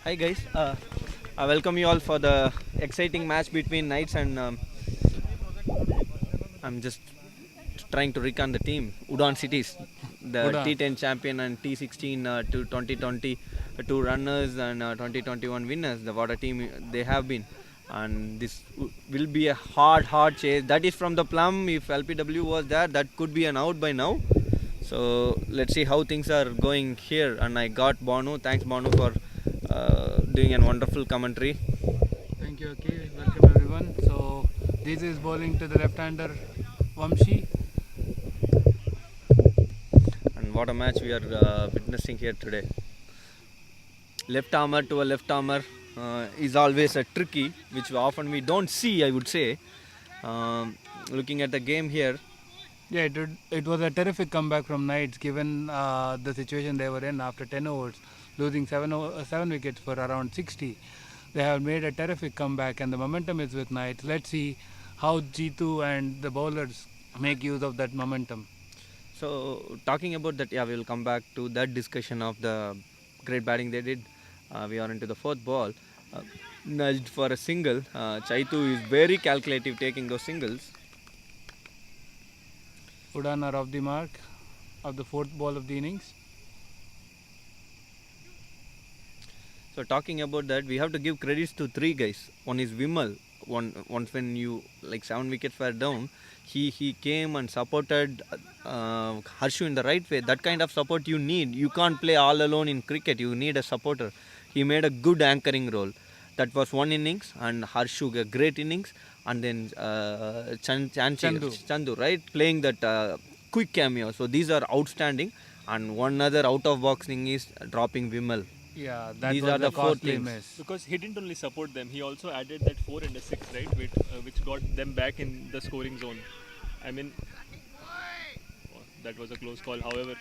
Hi guys, I welcome you all for the exciting match between Knights and I'm just trying to recon the team. Udan Cities, the Udan. T10 champion and T16 to 2020 two runners and 2021 winners. The what a team they have been, and this will be a hard chase. That is from the plum. If LPW was there, that could be an out by now. So let's see how things are going here. And I got Bonu. Thanks Bonu for doing a wonderful commentary. Thank you, okay. Welcome everyone. So this is bowling to the left-hander Vamshi. And what a match we are witnessing here today. Left armor to a left armor is always a tricky, which often we don't see, I would say. Looking at the game here, Yeah, it was a terrific comeback from Knights given the situation they were in after 10 overs, losing 7 wickets for around 60. They have made a terrific comeback and the momentum is with Knights. Let's see how Jitu and the bowlers make use of that momentum. so talking about that, yeah, we will come back to that discussion of the great batting they did. We are into the fourth ball. Nudged for a single. Chaitu is very calculative taking those singles. Udan are off the mark of the fourth ball of the innings. So talking about that, we have to give credits to three guys. One is Vimal. Once when you like 7 wickets were down, he came and supported Harshu in the right way. That kind of support you need. You can't play all alone in cricket. You need a supporter. He made a good anchoring role. That was one innings, and Harshu a great innings, and then Chandu, right, playing that quick cameo. So these are outstanding. And one other out of box thing is dropping Vimal. Yeah, that These was are a the four costly things. miss. Because he didn't only support them, he also added that 4 and a 6, right, which got them back in the scoring zone. I mean, that was a close call. However,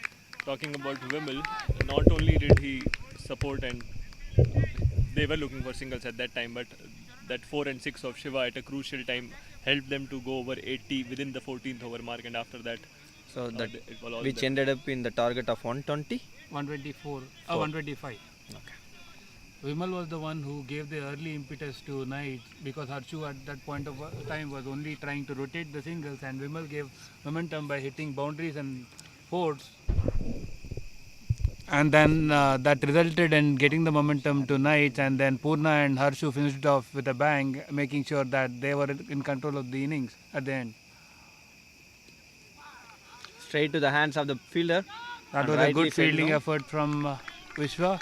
talking about Wimmel, not only did he support and they were looking for singles at that time, but that 4 and 6 of Shiva at a crucial time helped them to go over 80 within the 14th over mark, and after that, So that it was all which them. ended up in the target of 120. 124, Four. 125. Okay. Vimal was the one who gave the early impetus to Knights because Harshu at that point of time was only trying to rotate the singles and Vimal gave momentum by hitting boundaries and fours. And then that resulted in getting the momentum to Knights, and then Purna and Harshu finished off with a bang, making sure that they were in control of the innings at the end. Straight to the hands of the fielder. That And was a rightly good said fielding no. effort from Vishwa.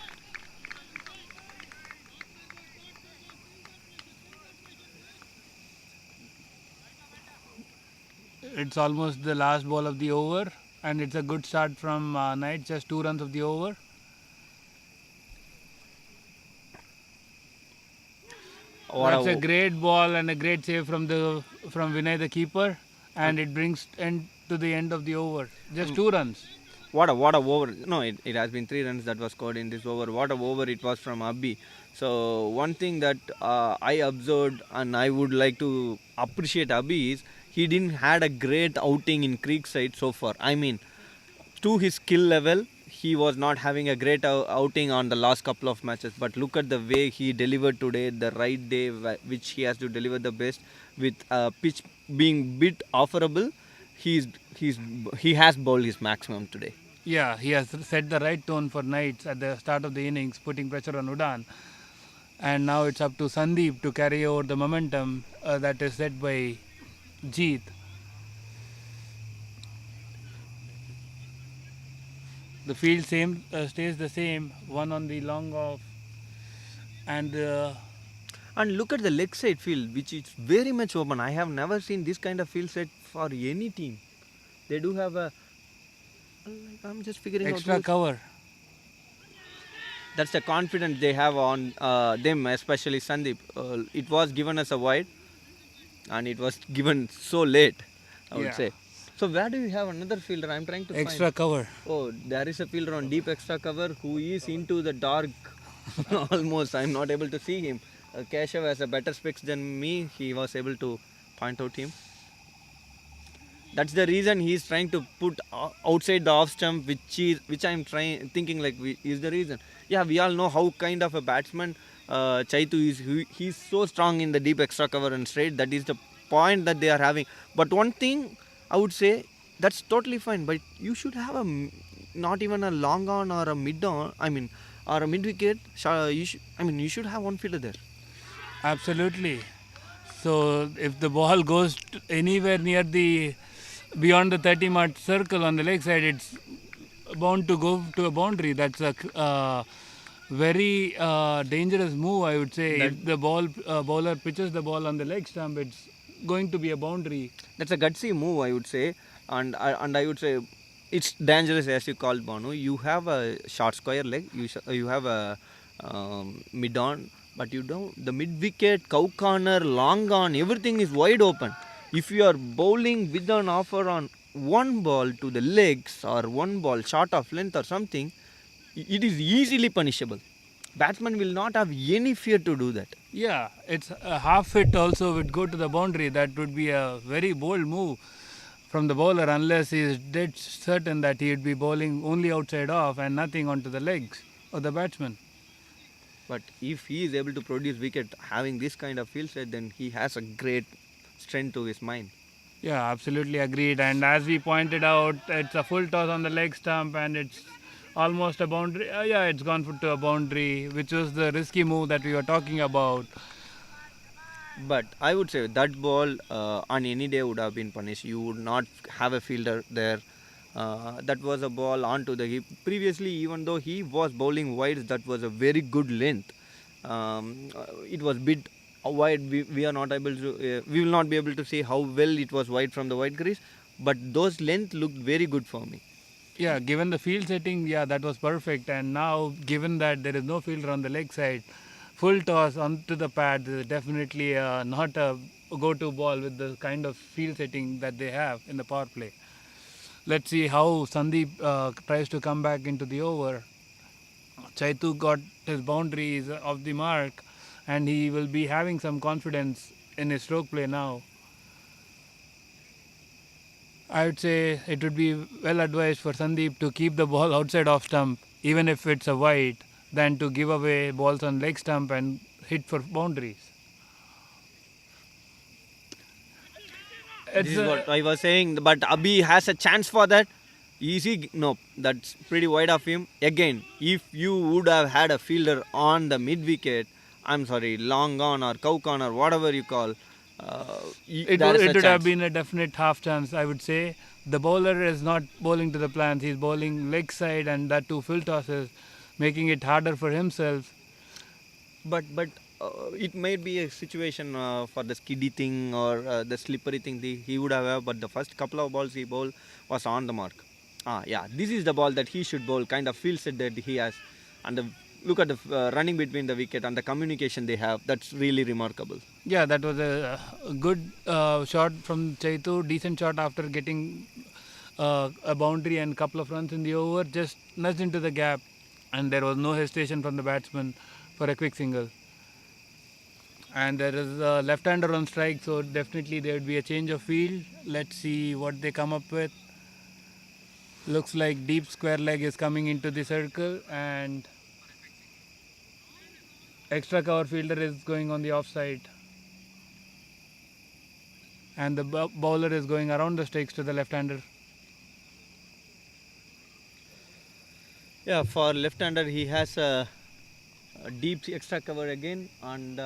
It's almost the last ball of the over, and it's a good start from Knights, just 2 runs of the over. That's a great ball and a great save from Vinay the keeper, and it brings end to the end of the over. Just 2 runs. What a over. No, it has been 3 runs that was scored in this over. What a over it was from Abhi. So one thing that I observed and I would like to appreciate Abhi is he didn't had a great outing in Creekside so far. I mean, to his skill level, he was not having a great outing on the last couple of matches. But look at the way he delivered today, the right day which he has to deliver the best with pitch being bit offerable. He's he has bowled his maximum today. Yeah, he has set the right tone for Knights at the start of the innings, putting pressure on Udan. And now it's up to Sandeep to carry over the momentum that is set by Jeet. The field stays the same, one on the long off, and And look at the leg side field, which is very much open. I have never seen this kind of field set for any team. They do have a. I'm just figuring extra out. cover. That's the confidence they have on them, especially Sandeep. It was given as a wide, and it was given so late, I would say. So where do you have another fielder? I'm trying to extra find. cover. Oh, there is a fielder on deep extra cover who is into the dark. Almost, I'm not able to see him. Keshav has a better specs than me. He was able to point out him. That's the reason he's trying to put outside the off stump, which I'm trying thinking like is the reason. Yeah, we all know how kind of a batsman Chaitu is. He's so strong in the deep extra cover and straight. That is the point that they are having. But one thing I would say, that's totally fine. But you should have not even a long on or a mid on. I mean, or a mid wicket. You should have one fielder there. Absolutely. So if the ball goes anywhere near the beyond the 30-mark circle on the leg side, it's bound to go to a boundary. That's a very dangerous move, I would say. If the bowler pitches the ball on the leg stump, it's going to be a boundary. That's a gutsy move, I would say, and I would say it's dangerous as you called, Banu. You have a short square leg. You have a mid on, but you don't. The mid wicket, cow corner, long on, everything is wide open. If you are bowling with an offer on one ball to the legs or one ball short of length or something, it is easily punishable. Batsman will not have any fear to do that. Yeah, it's a half hit also would go to the boundary. That would be a very bold move from the bowler, unless he is dead certain that he would be bowling only outside off and nothing onto the legs of the batsman. But if he is able to produce wicket having this kind of field set, then he has a great strength to his mind. Yeah, absolutely agreed. And as we pointed out, it's a full toss on the leg stump and it's almost a boundary. Yeah, it's gone to a boundary, which was the risky move that we were talking about. But I would say that ball on any day would have been punished. You would not have a fielder there. That was a ball onto the hip. Previously, even though he was bowling wide, that was a very good length. It was bit wide. We are not able to. We will not be able to see how well it was wide from the wide crease. But those length looked very good for me. Yeah, given the field setting, yeah, that was perfect. And now, given that there is no fielder on the leg side, full toss onto the pad is definitely not a go-to ball with the kind of field setting that they have in the power play. Let's see how Sandeep tries to come back into the over. Chaitu got his boundaries off the mark and he will be having some confidence in his stroke play now. I would say it would be well advised for Sandeep to keep the ball outside off stump, even if it's a wide, than to give away balls on leg stump and hit for boundaries. This is what I was saying. But Abhi has a chance for that. Easy? No, that's pretty wide of him. Again, if you would have had a fielder on the mid wicket, I'm sorry, long on or cow corner, whatever you call, it would have been a definite half chance, I would say. The bowler is not bowling to the plans. He's bowling leg side and that too full tosses, making it harder for himself. But it might be a situation for the skiddy thing or the slippery thing he would have. But the first couple of balls he bowled was on the mark. Yeah, this is the ball that he should bowl. Kind of feels it that he has, and look at the running between the wicket and the communication they have. That's really remarkable. Yeah, that was a good shot from Chaitu. Decent shot after getting a boundary and a couple of runs in the over. Just nudged into the gap, and there was no hesitation from the batsman for a quick single. And there is a left-hander on strike, so definitely there would be a change of field. Let's see what they come up with. Looks like deep square leg is coming into the circle and extra cover fielder is going on the offside. And the bowler is going around the stakes to the left-hander. Yeah, for left-hander he has a deep extra cover again and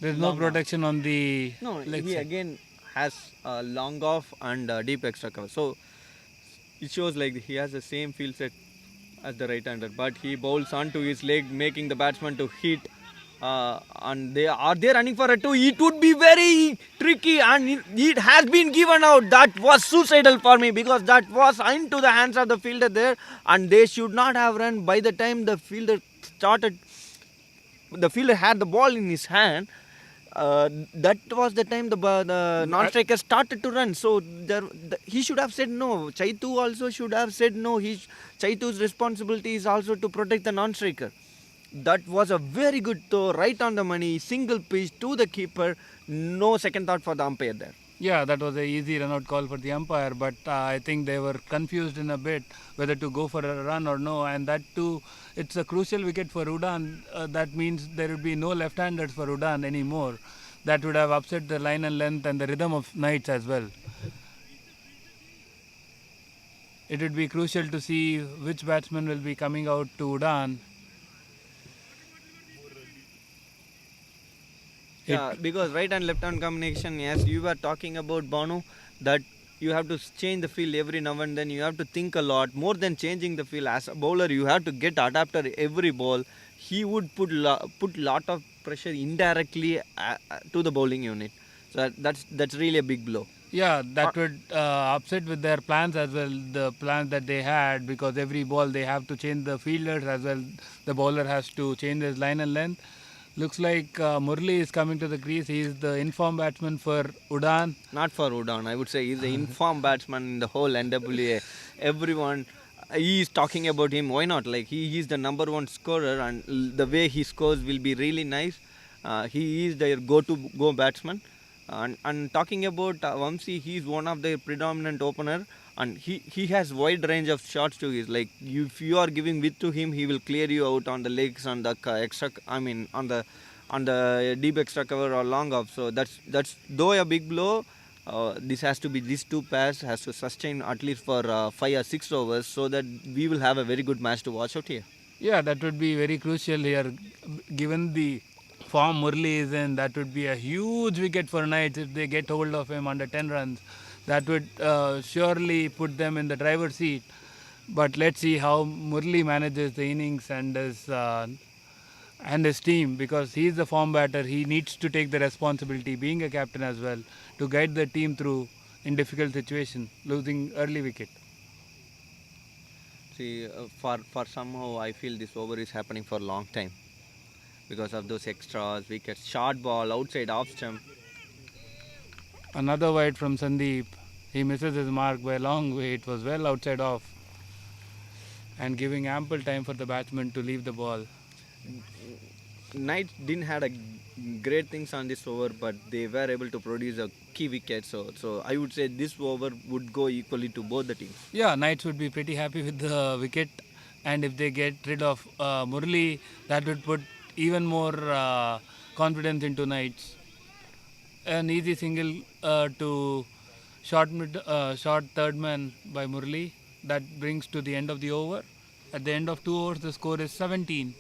there's no protection on the leg he side. Again has a long off and deep extra cover. So it shows like he has the same field set as the right-hander, but he bowls onto his leg, making the batsman to hit. And they running for a two. It would be very tricky, and it has been given out. That was suicidal for me because that was into the hands of the fielder there, and they should not have run. By the time the fielder had the ball in his hand. That was the time the non-striker started to run. So he should have said no. Chaitu also should have said no. Chaitu's responsibility is also to protect the non-striker. That was a very good throw, right on the money, single pitch to the keeper. No second thought for the umpire there. Yeah, that was a easy run out call for the umpire, but I think they were confused in a bit whether to go for a run or no, and that too, it's a crucial wicket for Udan. That means there would be no left-handers for Udan anymore. That would have upset the line and length and the rhythm of Knights as well. It would be crucial to see which batsman will be coming out to Udan. It Yeah, because right and left hand combination, yes, you were talking about Banu, that you have to change the field every now and then. You have to think a lot more than changing the field. As a bowler, you have to get adapted every ball. He would put lot of pressure indirectly to the bowling unit. So that's really a big blow. Yeah, Uh, that would upset with their plans as well, the plans that they had, because every ball they have to change the fielders as well. The bowler has to change his line and length. Looks like Murli is coming to the crease. He is the informed batsman for Udan. Not for Udan. I would say he's the informed batsman in the whole NWA. Everyone, he is talking about him. Why not? Like he is the number one scorer, and the way he scores will be really nice. He is their go batsman. And talking about Vamsi, he is one of their predominant opener, and he has wide range of shots to his. Like if you are giving width to him, he will clear you out on the legs, on the extra. I mean on the deep extra cover or long off. So that's though a big blow. This has to be these two pairs has to sustain at least for 5 or 6 overs, so that we will have a very good match to watch out here. Yeah, that would be very crucial here. Given the form Murli is in, that would be a huge wicket for Knights if they get hold of him under 10 runs. That would surely put them in the driver's seat. But let's see how Murli manages the innings and his team, because he's the form batter. He needs to take the responsibility, being a captain as well, to guide the team through in difficult situation, losing early wicket. See, for somehow I feel this over is happening for a long time because of those extras, wickets, short ball, outside off stump. Another wide from Sandeep. He misses his mark by a long way. It was well outside off and giving ample time for the batsman to leave the ball. Knights didn't had a great things on this over, but they were able to produce a key wicket. So I would say this over would go equally to both the teams. Yeah, Knights would be pretty happy with the wicket, and if they get rid of Murli, that would put even more confidence into Knights. An easy single to short third man by Murli. That brings to the end of the over. At the end of 2 overs, the score is 17.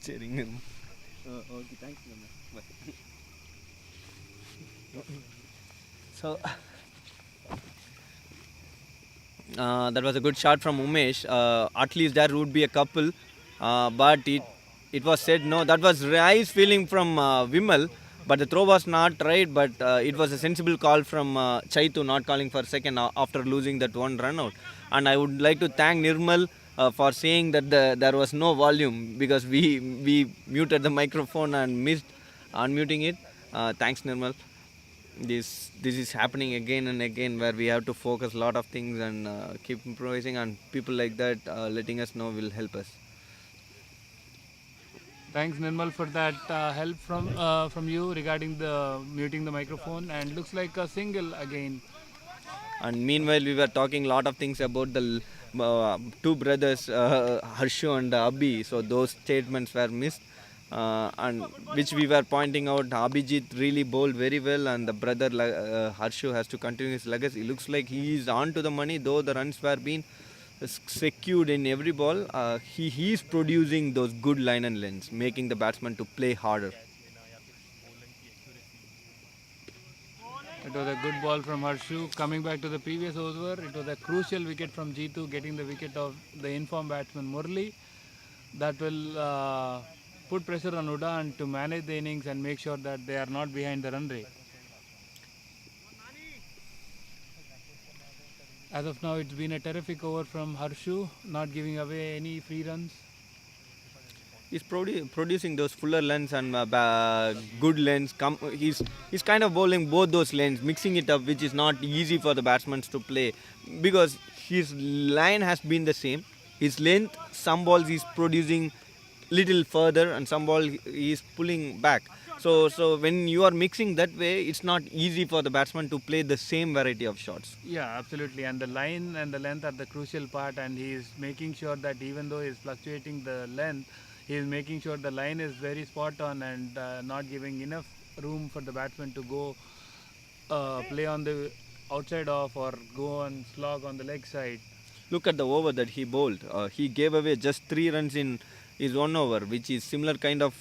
cheering him. Okay, thanks, Bye. So that was a good shot from Umesh. At least there would be a couple, but it was said no. That was nice feeling from Vimal, but the throw was not right. But it was a sensible call from Chaitu not calling for second after losing that one run out. And I would like to thank Nirmal for saying that there was no volume because we muted the microphone and missed unmuting it. Thanks, Nirmal. This is happening again and again where we have to focus a lot of things and keep improvising, and people like that letting us know will help us. Thanks, Nirmal, for that help from you regarding the muting the microphone, and looks like a single again. And meanwhile we were talking a lot of things about the two brothers Harshu and Abhi, so those statements were missed, and which we were pointing out. Abhijit really bowled very well, and the brother Harshu has to continue his legacy. Looks like he is on to the money, though the runs were being secured in every ball. He is producing those good line and lengths, making the batsman to play harder. It was a good ball from Harshu. Coming back to the previous over, it was a crucial wicket from Jeetu, getting the wicket of the informed batsman Murli. That will put pressure on Udan to manage the innings and make sure that they are not behind the run rate. As of now, it's been a terrific over from Harshu, not giving away any free runs. He's producing those fuller lengths and good lengths. He's kind of bowling both those lengths, mixing it up, which is not easy for the batsmen to play because his line has been the same. His length, some balls he's producing little further, and some ball he's pulling back. So when you are mixing that way, it's not easy for the batsman to play the same variety of shots. Yeah, absolutely. And the line and the length are the crucial part, and he is making sure that even though he is fluctuating the length, he is making sure the line is very spot on and not giving enough room for the batsman to go play on the outside off or go and slog on the leg side. Look at the over that he bowled. He gave away just 3 runs in his 1 over, which is similar kind of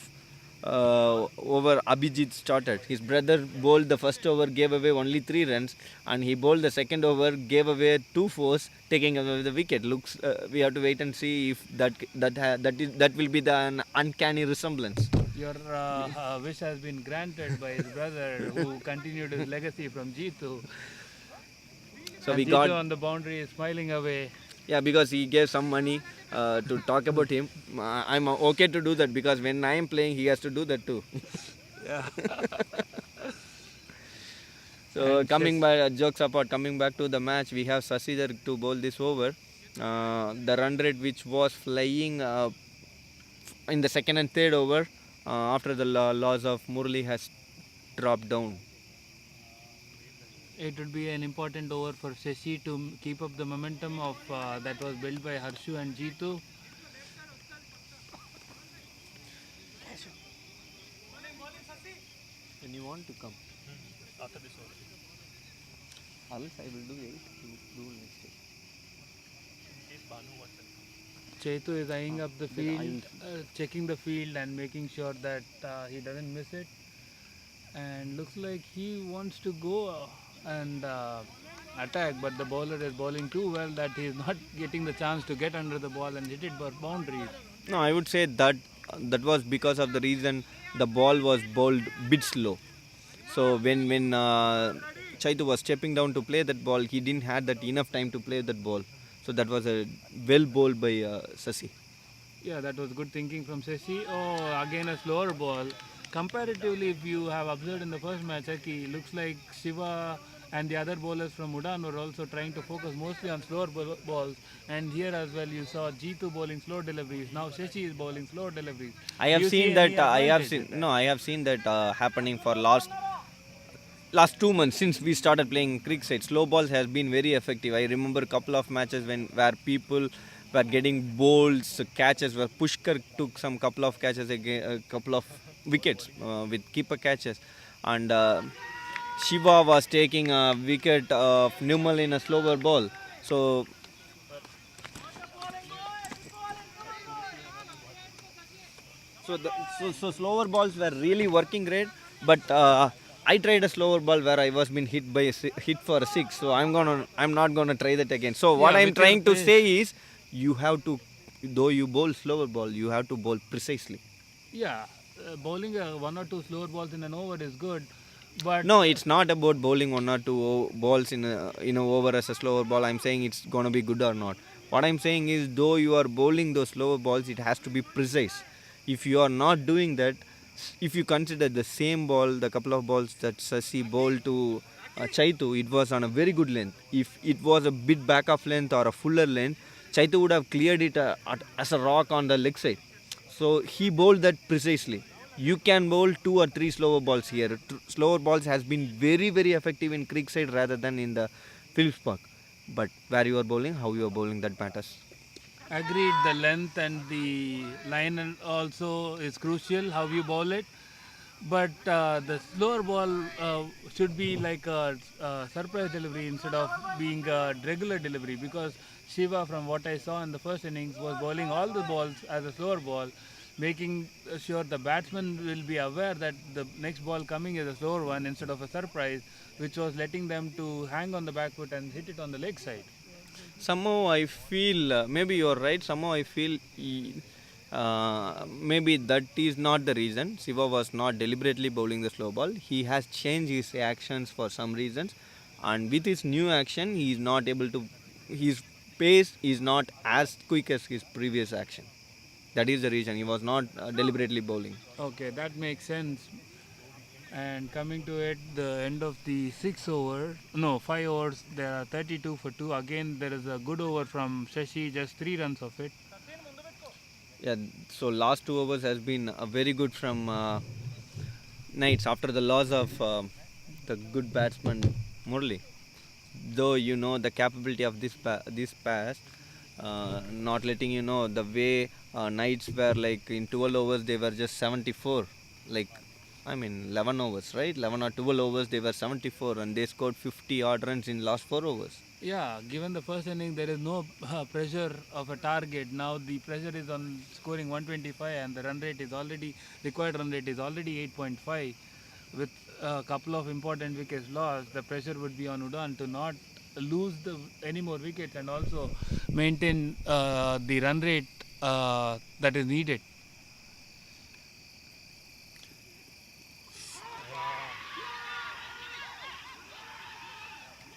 over Abhijit started. His brother bowled the first over, gave away only 3 runs, and he bowled the second over, gave away 2 fours, taking away the wicket. Looks we have to wait and see if that will be the uncanny resemblance. Your wish has been granted by his brother, who continued his legacy from Jeetu. So and we Jeetu got on the boundary is smiling away. Yeah, because he gave some money to talk about him. I'm okay to do that because when I am playing, he has to do that too. Yeah. So jokes apart, coming back to the match, we have Sasidhar to bowl this over. The run rate which was flying in the second and third over after the loss of Murli has dropped down. It would be an important over for Shashi to keep up the momentum of that was built by Harshu and Jeetu. When you want to come After this over. else I will do 8. You do next day. In case Banu wants Chetu is eyeing up the Then I field, checking the field and making sure that he doesn't miss it. And looks like he wants to go and attack, but the bowler is bowling too well that he is not getting the chance to get under the ball and hit it for boundaries. No, I would say that was because of the reason the ball was bowled bit slow. So when Chaitu was stepping down to play that ball, he didn't had that enough time to play that ball. So that was a well bowled by Sasi. Yeah, that was good thinking from Shashi. Oh, again a slower ball. Comparatively, if you have observed in the first match, looks like Shiva and the other bowlers from Udan were also trying to focus mostly on slower balls. And here as well, you saw Jeetu bowling slow deliveries. Now Shashi is bowling slow deliveries. I have seen that. I have seen that happening for last 2 months since we started playing cricket. Slow balls has been very effective. I remember a couple of matches where people were getting bowls, catches. Where Pushkar took some couple of catches again, a couple of wickets with keeper catches, and Shiva was taking a wicket of Numal in a slower ball. So slower balls were really working great, but I tried a slower ball where I was been hit by hit for a six. So I'm not gonna try that again. So what Yeah, I'm with your trying to pace. say is, you have to, though you bowl slower ball, you have to bowl precisely. Yeah, bowling one or two slower balls in an over is good, but No, it's not about bowling one or two balls in a over as a slower ball. I'm saying it's gonna be good or not. What I'm saying is, though you are bowling those slower balls, it has to be precise. If you are not doing that, if you consider the same ball, the couple of balls that Sasi bowled to Chaitu, it was on a very good length. If it was a bit back of length or a fuller length, Chaitu would have cleared it as a rock on the leg side. So he bowled that precisely. You can bowl two or three slower balls here. Slower balls has been very effective in creek side rather than in the Phillips Park. But where you are bowling, how you are bowling, that matters. agreed, the length and the line and also is crucial how you bowl it. But the slower ball should be like a surprise delivery instead of being a regular delivery, because Shiva, from what I saw in the first innings, was bowling all the balls as a slower ball, making sure the batsman will be aware that the next ball coming is a slower one instead of a surprise, which was letting them to hang on the back foot and hit it on the leg side. Somehow I feel, maybe you are right. Somehow I feel maybe that is not the reason. Shiva was not deliberately bowling the slow ball. He has changed his actions for some reasons, and with his new action, he is not able to. His pace is not as quick as his previous action. That is the reason he was not deliberately bowling. Okay, that makes sense. And coming to it, the end of the 5 overs, there are 32 for 2. Again, there is a good over from Shashi, just 3 runs of it. Yeah, so last 2 overs has been very good from Knights after the loss of the good batsman Murli. Though you know the capability of this pass, not letting you know the way Knights were like in 12 overs they were just 74. Like, I mean 11 overs, right? 11 or 12 overs they were 74 and they scored 50 odd runs in last 4 overs. Yeah, given the first inning, there is no pressure of a target. Now the pressure is on scoring 125, and the required run rate is already 8.5. With a couple of important wickets lost, the pressure would be on Udan to not lose any more wickets and also maintain the run rate that is needed.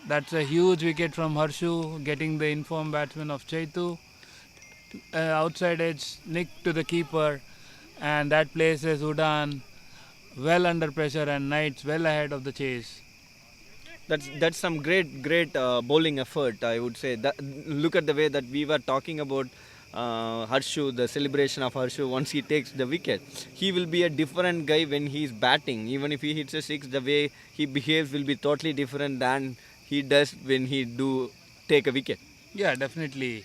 That's a huge wicket from Harshu, getting the informed batsman of Chaitu. Outside edge, nick to the keeper, and that places Udan well under pressure and Knights well ahead of the chase. That's some great bowling effort, I would say. That, look at the way that we were talking about Harshu, the celebration of Harshu once he takes the wicket. He will be a different guy when he is batting. Even if he hits a six, the way he behaves will be totally different than he does when he do take a wicket. Yeah, definitely.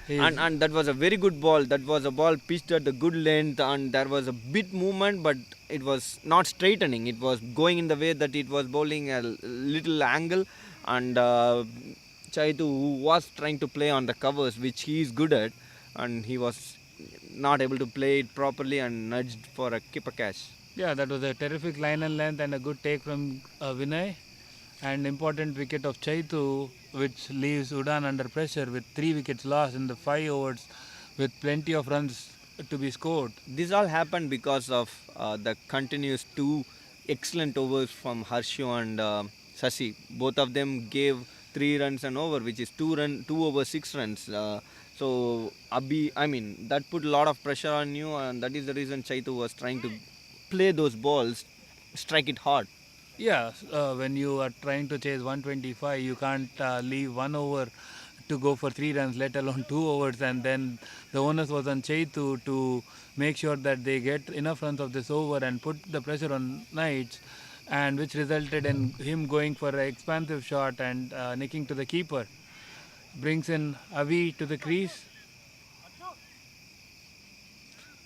He's, And that was a very good ball. That was a ball pitched at a good length, and there was a bit movement, but it was not straightening. It was going in the way that it was bowling a little angle, and Chaitu, who was trying to play on the covers, which he is good at, and he was not able to play it properly and nudged for a keeper catch. yeah, that was a terrific line and length and a good take from Vinay. And important wicket of Chaitu, which leaves Udan under pressure with 3 wickets lost in the 5 overs with plenty of runs to be scored. This all happened because of the continuous two excellent overs from Harshu and Sasi. Both of them gave 3 runs an over, which is 2 over 6 runs. So Abhi, I mean that put a lot of pressure on you, and that is the reason Chaitu was trying to play those balls, strike it hard. Yeah, when you are trying to chase 125, you can't leave 1 over to go for 3 runs, let alone 2 overs. And then the onus was on Chaitu to make sure that they get enough runs of this over and put the pressure on Knights, and which resulted in him going for an expansive shot and nicking to the keeper. Brings in Avi to the crease.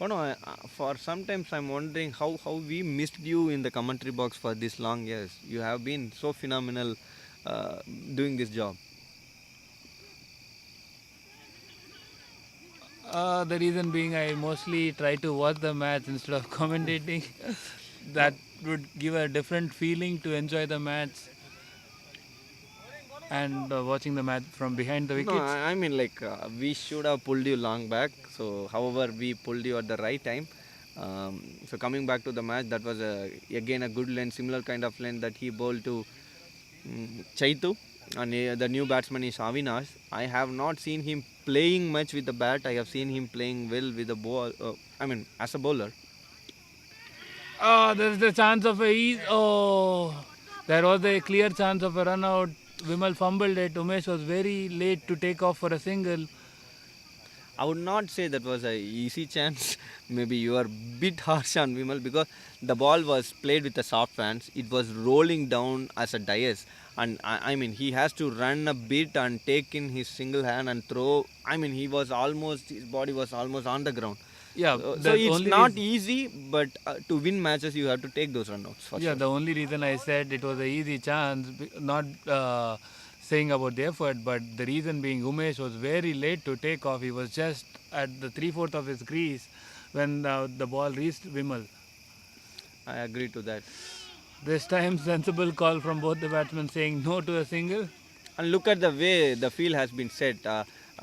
Oh no, for sometimes I'm wondering how we missed you in the commentary box for this long years. You have been so phenomenal doing this job. The reason being, I mostly try to watch the match instead of commentating. That would give a different feeling to enjoy the match and watching the match from behind the No, wickets. I mean like we should have pulled you long back. So, however, we pulled you at the right time. So coming back to the match, that was again a good length, similar kind of length that he bowled to Chaitu, and the new batsman is Avinash. I have not seen him playing much with the bat. I have seen him playing well with the ball. I mean, as a bowler. Oh, there's the chance of a there was a clear chance of a run out. Vimal fumbled it. Umesh was very late to take off for a single. I would not say that was a easy chance. Maybe you are bit harsh on Vimal because the ball was played with a soft hands. It was rolling down as a dice, and I mean he has to run a bit and take in his single hand and throw. I mean his body was almost on the ground. Yeah, So it's not easy, but to win matches you have to take those runouts for yeah, sure. the only reason I said it was an easy chance, not saying about the effort, but the reason being Umesh was very late to take off. He was just at the 3/4 of his crease when the ball reached Vimal. I agree to that. This time, sensible call from both the batsmen saying no to a single. And look at the way the field has been set.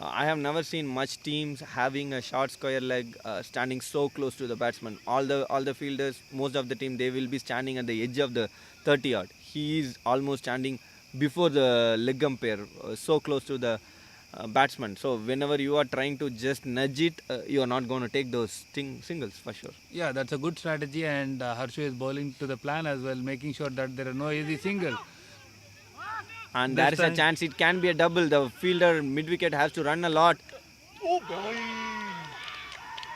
I have never seen much teams having a short square leg standing so close to the batsman. All the fielders, most of the team, they will be standing at the edge of the 30 yard. He is almost standing before the leg umpire, so close to the batsman. So whenever you are trying to just nudge it, you are not going to take those singles for sure. Yeah, that's a good strategy, and Harshu is bowling to the plan as well, making sure that there are no easy singles. And This there is a time- chance it can be a double. The fielder mid wicket has to run a lot.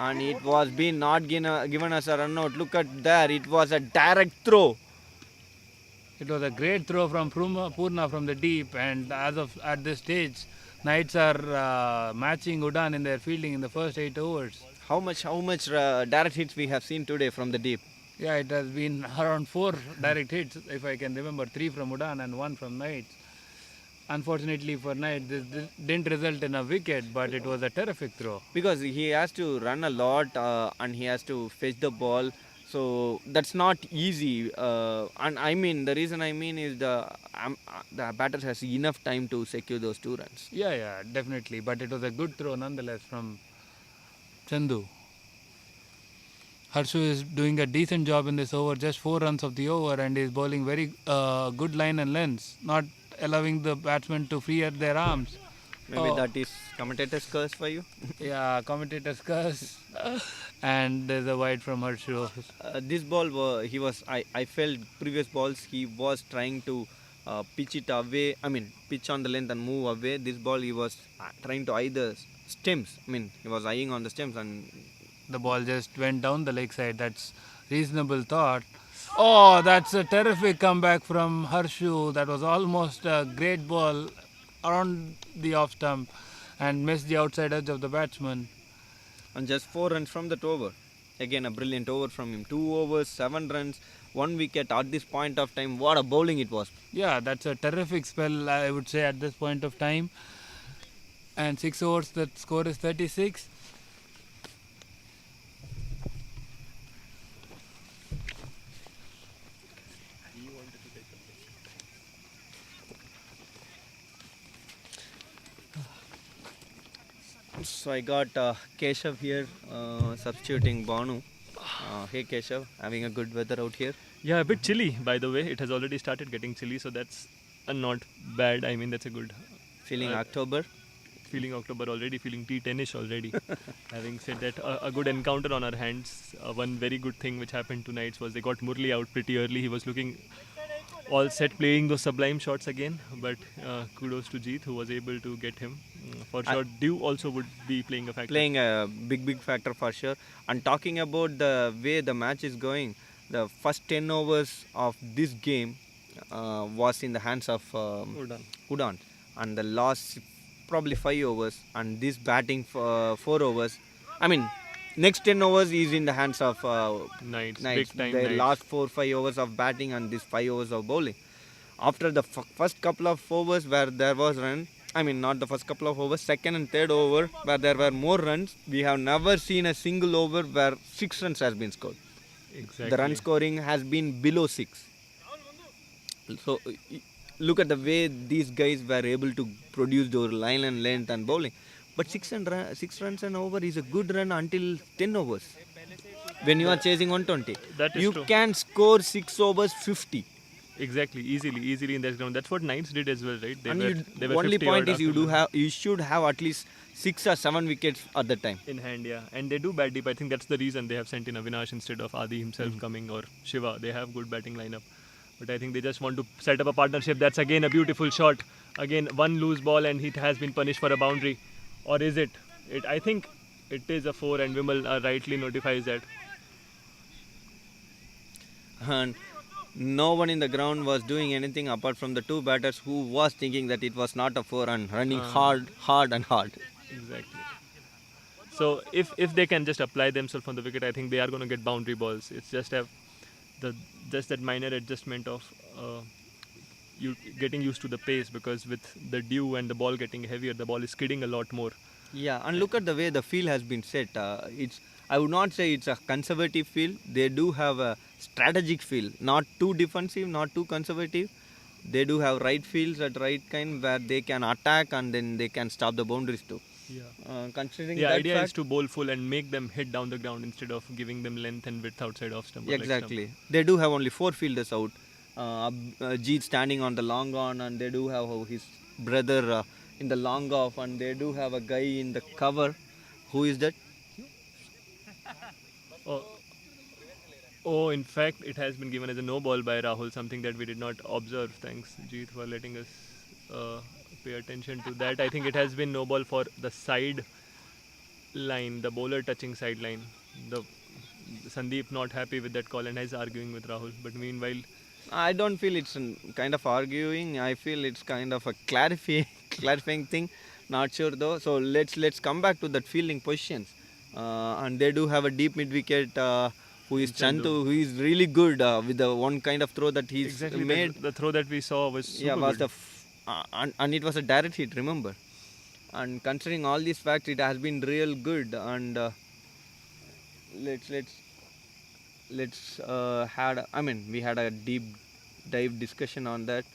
And it was being not given us a run out. Look at there, it was a direct throw. It was a great throw from Purna from the deep, and as of at this stage, Knights are matching Udan in their fielding in the first 8 overs. How much direct hits we have seen today from the deep? Yeah, it has been around 4 direct hits, if I can remember, 3 from Udan and 1 from Knights. Unfortunately for Knights, this didn't result in a wicket, but it was a terrific throw. Because he has to run a lot and he has to fetch the ball. So that's not easy. And I mean, the reason I mean is the batter has enough time to secure those 2 runs. Yeah, definitely. But it was a good throw nonetheless from Chandu. Harshu is doing a decent job in this over, just 4 runs of the over, and is bowling very good line and lengths, not allowing the batsmen to free at their arms. Maybe that is commentator's curse for you. Yeah, commentators curse. And there's a wide from Harshu. This ball, I felt previous balls he was trying to pitch it away. I mean, pitch on the length and move away. This ball he was trying to eye the stems. I mean, he was eyeing on the stems and The ball just went down the leg side. That's reasonable thought. Oh, that's a terrific comeback from Harshu. That was almost a great ball around the off stump and missed the outside edge of the batsman. and just 4 runs from that over. Again, a brilliant over from him. 2 overs, 7 runs, 1 wicket at this point of time. What a bowling it was. Yeah, that's a terrific spell, I would say, at this point of time. And 6 overs, the score is 36. So I got Keshav here substituting Banu. Hey Keshav, having a good weather out here. Yeah, a bit chilly, by the way. It has already started getting chilly, so that's not bad. I mean, that's a good Feeling Uh, October. feeling October already, feeling T10ish already. Having said that, a good encounter on our hands. One very good thing which happened tonight was they got Murli out pretty early. He was looking all set playing those sublime shots again, but kudos to Jeet who was able to get him. For sure, Dew also would be playing a factor. Playing a big factor for sure. And talking about the way the match is going, the first 10 overs of this game was in the hands of Udan, and the last probably 5 overs, and this batting for 4 overs. I mean, next 10 overs is in the hands of Knights, Knights. big time The Knights. last 4-5 overs of batting and this 5 overs of bowling. After the first couple of overs where there was run, I mean, not the first couple of overs, second and third over, where there were more runs. We have never seen a single over where 6 runs has been scored. Exactly. The run scoring has been below 6. So look at the way these guys were able to produce over line and length and bowling. But 6 runs and over is a good run until 10 overs. When you are chasing 120, That is you true. can score 6 overs 50. Exactly, easily in that ground. That's what Knights did as well, right? And They were only 50 point odd is you after you should have at least 6 or 7 wickets at the time. in hand, yeah. And they do bat deep. I think that's the reason they have sent in Avinash instead of Adi himself coming or Shiva. They have good batting lineup. But I think they just want to set up a partnership. That's again a beautiful shot. Again, one loose ball and it has been punished for a boundary. Or is it? I think it is a 4 and Vimal rightly notifies that. And no one in the ground was doing anything apart from the two batters who was thinking that it was not a 4 and running hard and hard. Exactly. So if they can just apply themselves on the wicket, I think they are going to get boundary balls. It's just that minor adjustment of you getting used to the pace, because with the dew and the ball getting heavier, the ball is skidding a lot more. Yeah, and look at the way the field has been set. I would not say it's a conservative field. They do have a strategic field, not too defensive, not too conservative. They do have right fields at right kind where they can attack and then they can stop the boundaries too. Yeah. Considering The that idea fact, is to bowl full and make them hit down the ground instead of giving them length and width outside off stump. or leg stump. exactly. They do have only 4 fielders out. Jeet standing on the long on, and they do have his brother in the long off, and they do have a guy in the cover. Who is that? Oh, in fact, it has been given as a no ball by Rahul, something that we did not observe. Thanks, Jeet, for letting us pay attention to that. I think it has been no ball for the side line, the bowler touching sideline. The Sandeep not happy with that call and is arguing with Rahul. But meanwhile, I don't feel it's kind of arguing. I feel it's kind of a clarifying thing. Not sure though. So let's come back to that fielding positions. And they do have a deep mid wicket. Who is Chantu, who is really good with the one kind of throw that he's made. the throw that we saw was super Yeah, was good. and it was a direct hit. Remember, and considering all these facts, it has been real good. And let's had I mean we had a deep dive discussion on that.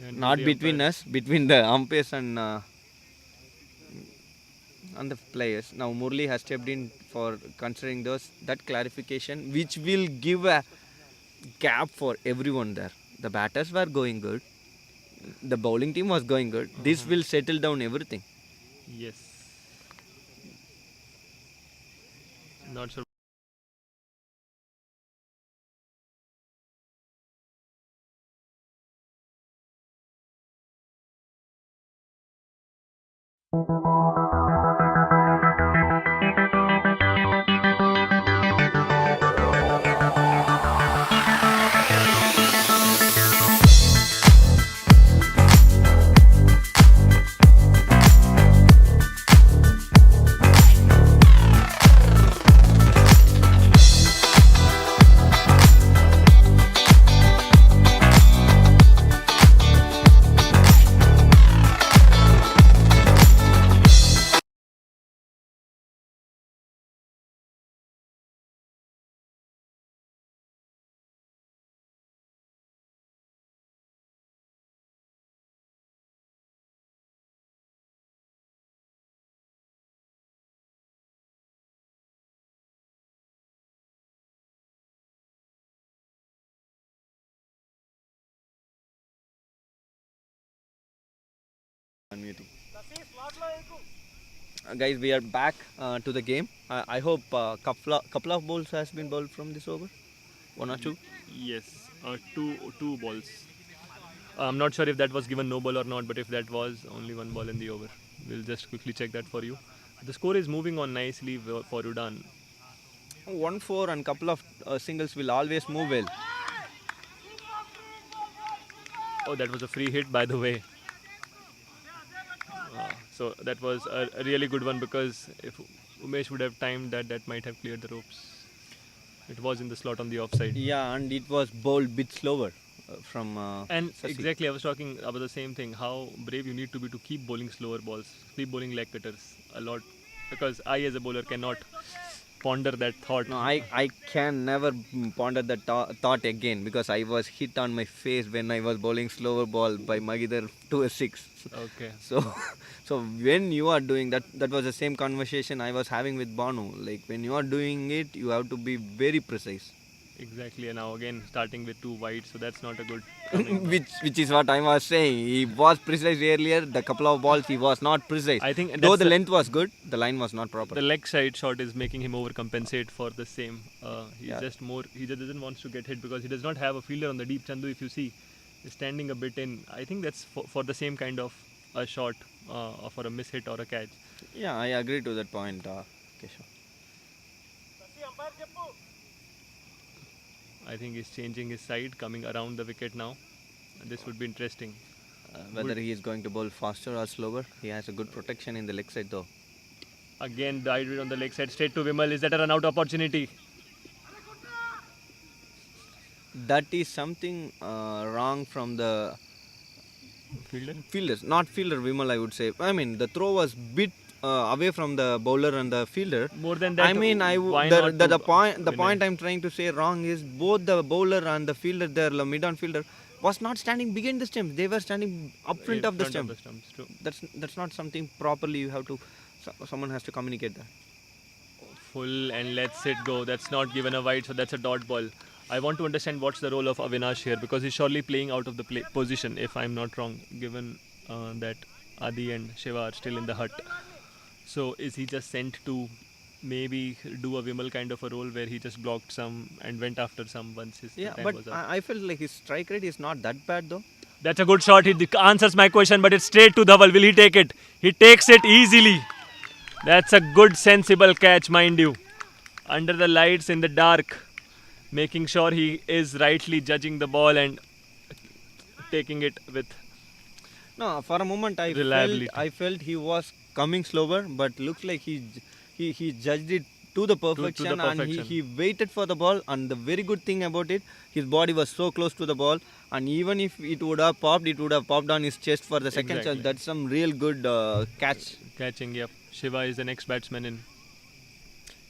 Yeah, Not the between umpires. us, between the umpires and the players. Now Murli has stepped in for considering that clarification, which will give a gap for everyone there. The batters were going good, the bowling team was going good. This will settle down everything. Yes. Not sure. Unmuting. Guys, we are back to the game. I hope couple of balls has been bowled from this over. 1 or 2. Yes, two balls. I'm not sure if that was given no ball or not, but if that was only one ball in the over, we'll just quickly check that for you. The score is moving on nicely for Udan. 1-4 and couple of singles will always move well. Oh, that was a free hit, by the way. So that was a really good one, because if Umesh would have timed that, that might have cleared the ropes. It was in the slot on the offside. Yeah, and it was bowled bit slower. from And Sasi. exactly, I was talking about the same thing. How brave you need to be to keep bowling slower balls, keep bowling leg cutters a lot, because I as a bowler cannot ponder that thought. No, I can never ponder the thought again because I was hit on my face when I was bowling slower ball by Magidar to a six. Okay. So, so when you are doing that, that was the same conversation I was having with Banu. Like when you are doing it, you have to be very precise. Exactly, and now again starting with two whites, so that's not a good coming. which is what I was saying. He was precise earlier. The couple of balls he was not precise. I think Though that's the length was good, the line was not proper. the leg side shot is making him overcompensate for the same. He's Yeah. just more. He just doesn't want to get hit because he does not have a fielder on the deep. Chandu, if you see, is standing a bit in. I think that's for the same kind of a shot, or for a miss hit or a catch. Yeah, I agree to that point, Keshav. I think he's changing his side, coming around the wicket now. And this would be interesting. Whether he is going to bowl faster or slower, he has a good protection in the leg side though. Again, died on the leg side, straight to Vimal. Is that a run out opportunity? That is something wrong from the Fielder? fielders, not fielder Vimal. I would say. I mean, the throw was bit away from the bowler and the fielder. More than that, I mean, why not the to point win point it? I'm trying to say wrong is both the bowler and the fielder, their mid-on fielder, was not standing behind the stumps. They were standing up front of the stump. stumps, true. That's not something properly. You have to. Someone has to communicate that. Full and lets it go. That's not given a wide, so that's a dot ball. I want to understand what's the role of Avinash here because he's surely playing out of the position, if I'm not wrong, given that Adi and Shiva are still in the hut. So is he just sent to maybe do a Vimal kind of a role where he just blocked some and went after some once his Yeah, time but was up? I felt like his strike rate is not that bad though. That's a good shot. He answers my question, but it's straight to Dhaval. Will he take it? He takes it easily. That's a good, sensible catch, mind you. Under the lights in the dark, making sure he is rightly judging the ball and taking it with. No, for a moment Reliability. I felt he was coming slower, but looks like he judged it to the perfection, and perfection. he waited for the ball. And the very good thing about it, his body was so close to the ball, and even if it would have popped on his chest for the second Exactly. chance. That's some real good catch. Catching, yep. Shiva is the next batsman in.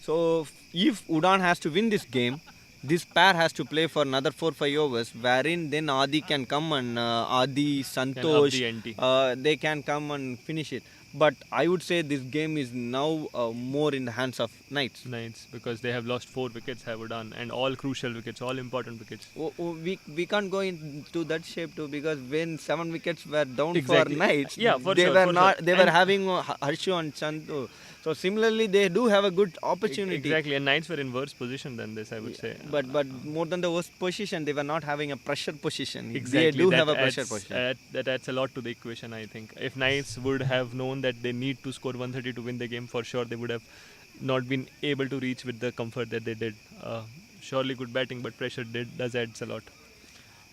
So if Udan has to win this game, this pair has to play for another 4-5 overs, wherein then Adi can come and Adi, Santosh, the ante. they can come and finish it. But I would say this game is now more in the hands of Knights. Knights, because they have lost 4 wickets, have Udan, and all crucial wickets, all important wickets. We can't go into that shape too because when 7 wickets were down Exactly. for Knights, Yeah, for they sure, were for not. sure. They were And- having Harshu and Chandu. So similarly, they do have a good opportunity. Exactly, and Knights were in worse position than this, I would say. But more than the worst position, they were not having a pressure position. Exactly, They do that have a pressure adds, position. that adds a lot to the equation, I think. If Knights would have known that they need to score 130 to win the game, for sure they would have not been able to reach with the comfort that they did. Surely good batting, but pressure does adds a lot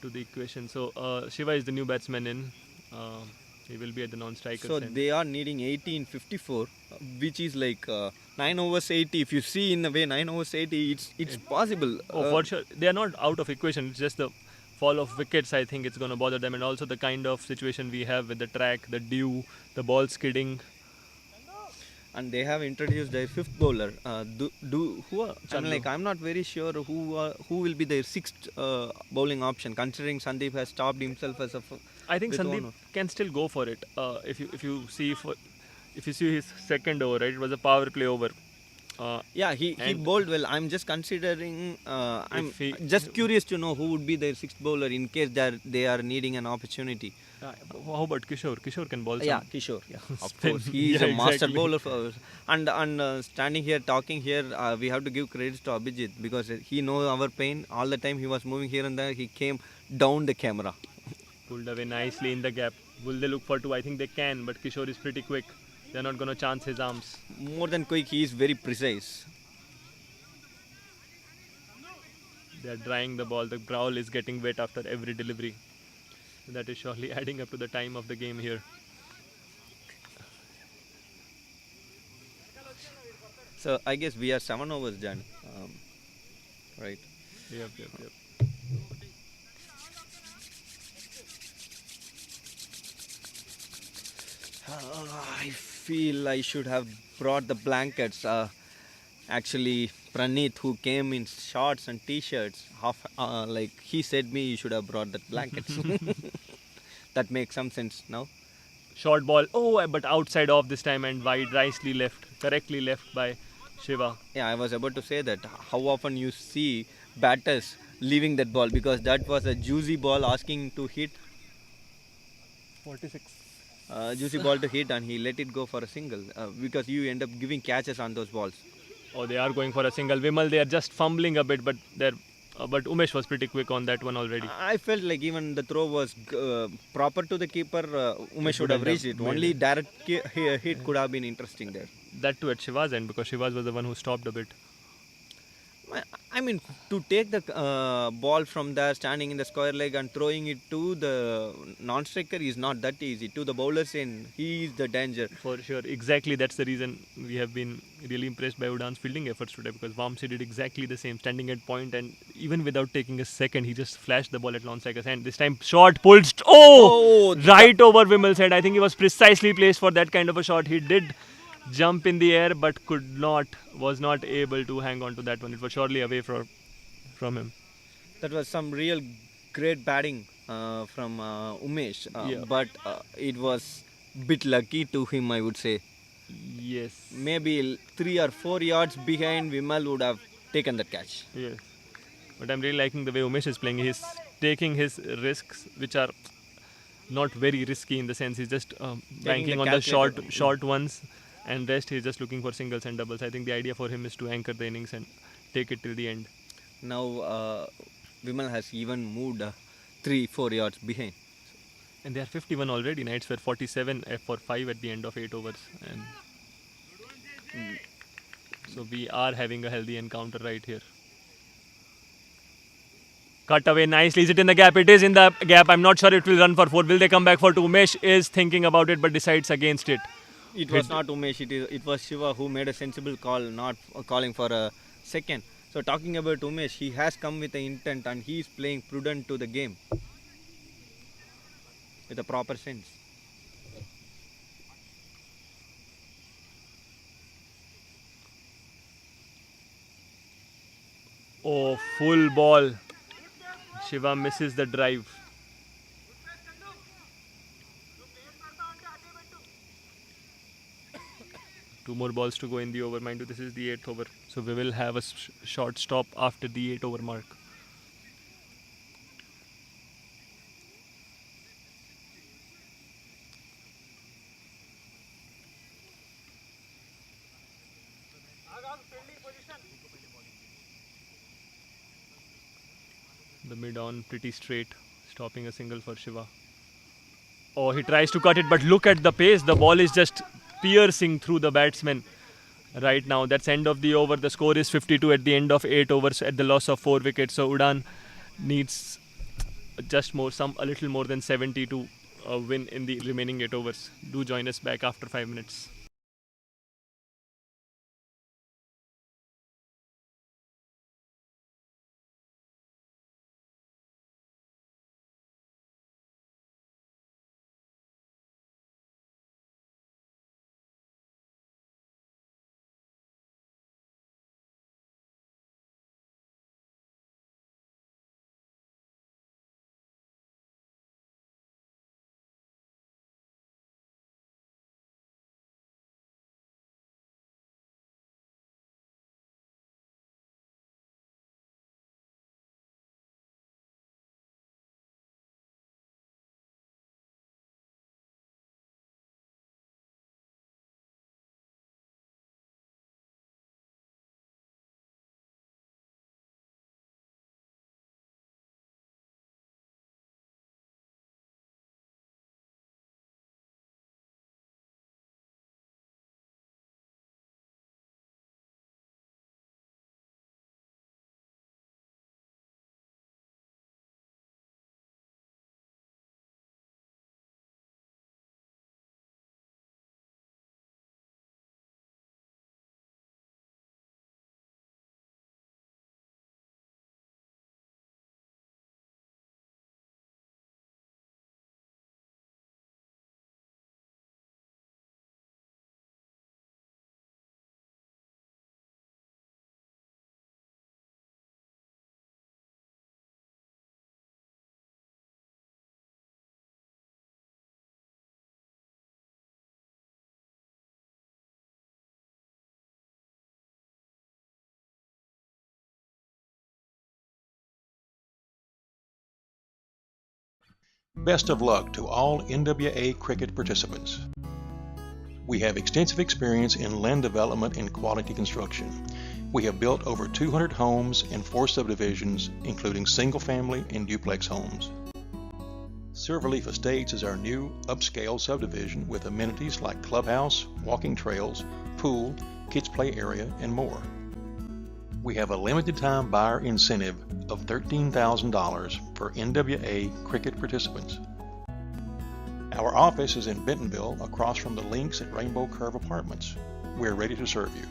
to the equation. So Shiva is the new batsman in. He will be at the non-striker. So they are needing 80 in 54, which is like 9 overs 80. If you see in a way 9 overs 80, it's possible. For sure, they are not out of equation. It's just the fall of wickets. I think it's going to bother them, and also the kind of situation we have with the track, the dew, the ball skidding. And they have introduced their fifth bowler. I'm not very sure who will be their sixth bowling option, considering Sandeep has stopped himself as a. I think with Sandeep one. can still go for it. If you see his second over, right? It was a power play over. Yeah, he And- bowled well. I'm just considering. I'm If he- just curious to know who would be their sixth bowler in case they are needing an opportunity. How about Kishore? Kishore can bowl. Yeah, some. Kishore. Yeah, of Spin. course, he is Yeah, a master exactly. bowler for us. And standing here, talking here, we have to give credits to Abhijit because he knows our pain. All the time he was moving here and there. He came down the camera. Pulled away nicely in the gap. Will they look for two? I think they can, but Kishore is pretty quick. They're not going to chance his arms. More than quick, he is very precise. They're drying the ball. The growl is getting wet after every delivery. That is surely adding up to the time of the game here. So I guess we are 7 overs done. Right. Yep. I feel I should have brought the blankets. Actually, Praneeth, who came in shorts and t-shirts, like he said me, you should have brought the blankets. That makes some sense now. Short ball. Oh, but outside off this time and wide, nicely left, correctly left by Shiva. Yeah, I was about to say that. How often you see batters leaving that ball because that was a juicy ball asking to hit, 46. juicy ball to hit, and he let it go for a single because you end up giving catches on those balls. Oh, they are going for a single. Vimal, they are just fumbling a bit, but but Umesh was pretty quick on that one already. I felt like even the throw was proper to the keeper. Umesh should have wouldn't have reached it. made Only it. direct hit could have been interesting there. That too at Shiva's end because Shivas was the one who stopped a bit. I mean, to take the ball from there, standing in the square leg and throwing it to the non-striker is not that easy. To the bowler's end, he is the danger. For sure, exactly. That's the reason we have been really impressed by Udan's fielding efforts today because Vamsi did exactly the same, standing at point and even without taking a second, he just flashed the ball at lawn striker's hand. This time, shot pulled. Oh, Right over Vimal's head. I think he was precisely placed for that kind of a shot. He did jump in the air, but was not able to hang on to that one. It was surely away from him. that was some real great batting from Umesh, Yeah. but it was bit lucky to him, I would say. Yes. Maybe 3 or 4 yards behind, Vimal would have taken that catch. Yes. But I'm really liking the way Umesh is playing. He's taking his risks, which are not very risky in the sense he's just banking the on the calculated- short ones, and rest he's just looking for singles and doubles. I think the idea for him is to anchor the innings and take it till the end. Now, Vimal has even moved 3-4 yards behind. And they are 51 already. Knights were 47 for 5 at the end of 8 overs, and so we are having a healthy encounter right here. Cut away nicely. Is it in the gap? It is in the gap. I'm not sure it will run for 4. Will they come back for 2? Umesh is thinking about it but decides against it. It was not Umesh, it was Shiva who made a sensible call, not calling for a second. So talking about Umesh, he has come with the intent and he is playing prudent to the game with a proper sense. Oh, full ball. Shiva misses the drive. Two more balls to go in the over. Mind you, this is the 8th over. So we will have a short stop after the 8 over mark. The mid on pretty straight, stopping a single for Shiva. Oh, he tries to cut it, but look at the pace. The ball is just piercing through the batsman right now. That's end of the over. The score is 52 at the end of 8 overs at the loss of 4 wickets. So Udan needs just a little more than 70 to win in the remaining 8 overs. Do join us back after 5 minutes. Best of luck to all NWA cricket participants. We have extensive experience in land development and quality construction. We have built over 200 homes in 4 subdivisions, including single-family and duplex homes. Silverleaf Estates is our new upscale subdivision with amenities like clubhouse, walking trails, pool, kids play area, and more. We have a limited time buyer incentive of $13,000 for NWA cricket participants. Our office is in Bentonville across from the Links at Rainbow Curve Apartments. We're ready to serve you.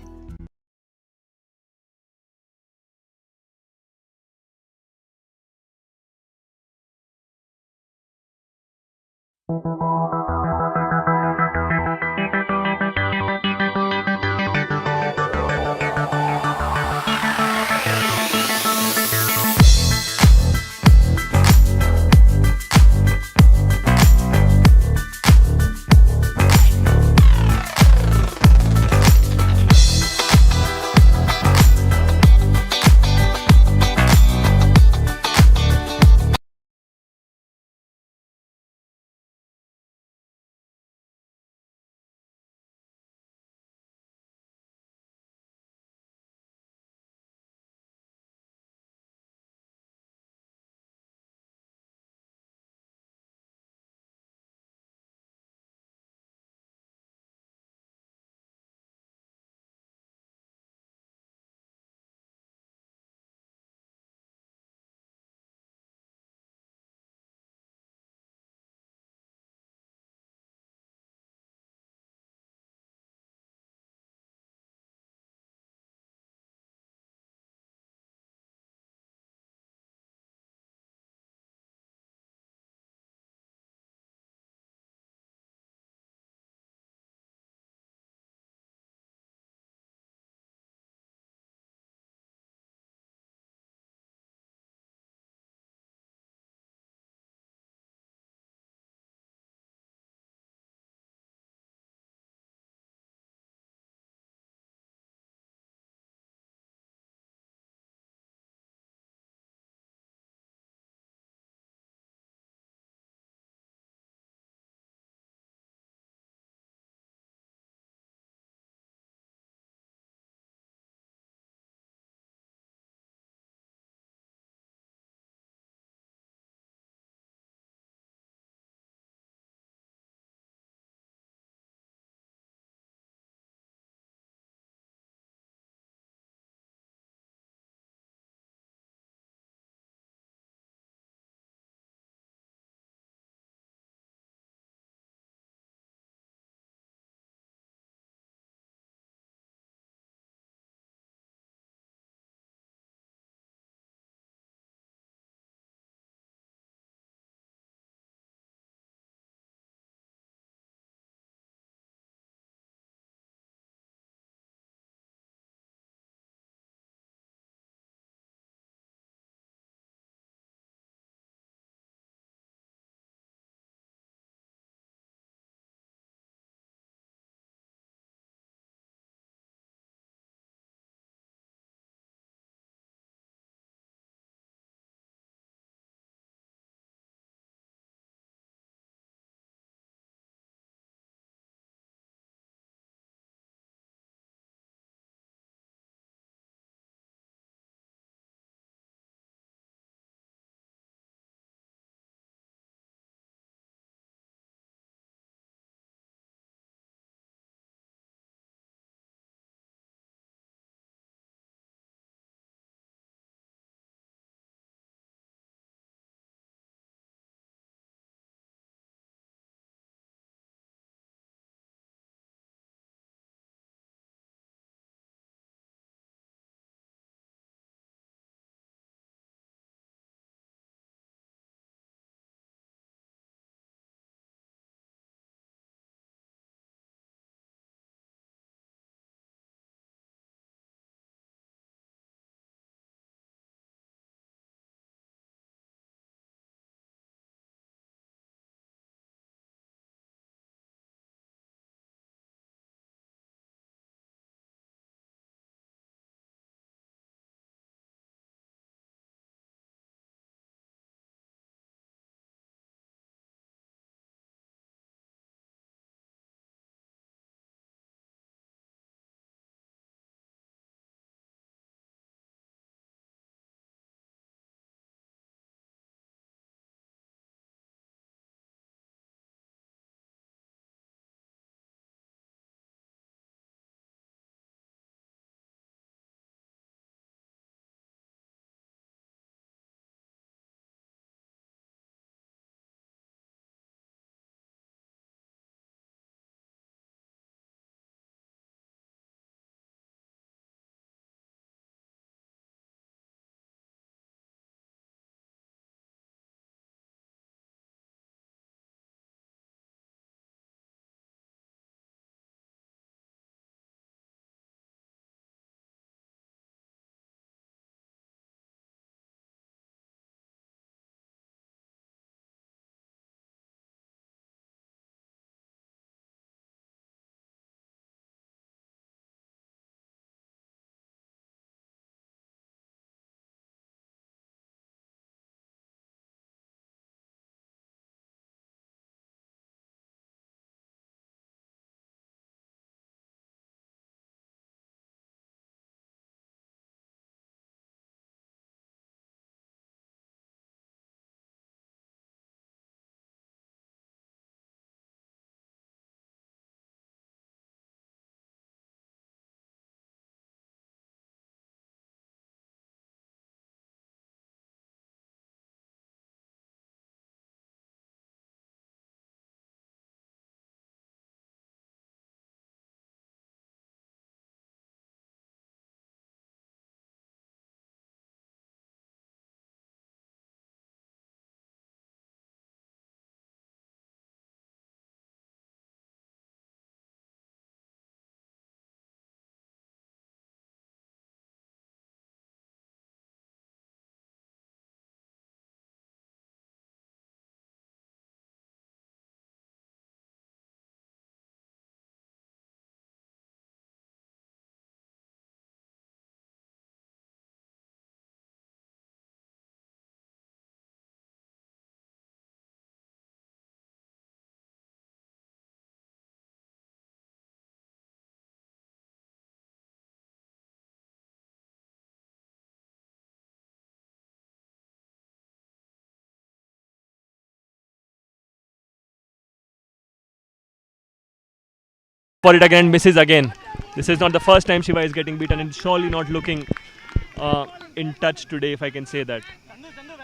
for it again and misses again. This is not the first time Shiva is getting beaten and surely not looking in touch today, if I can say that.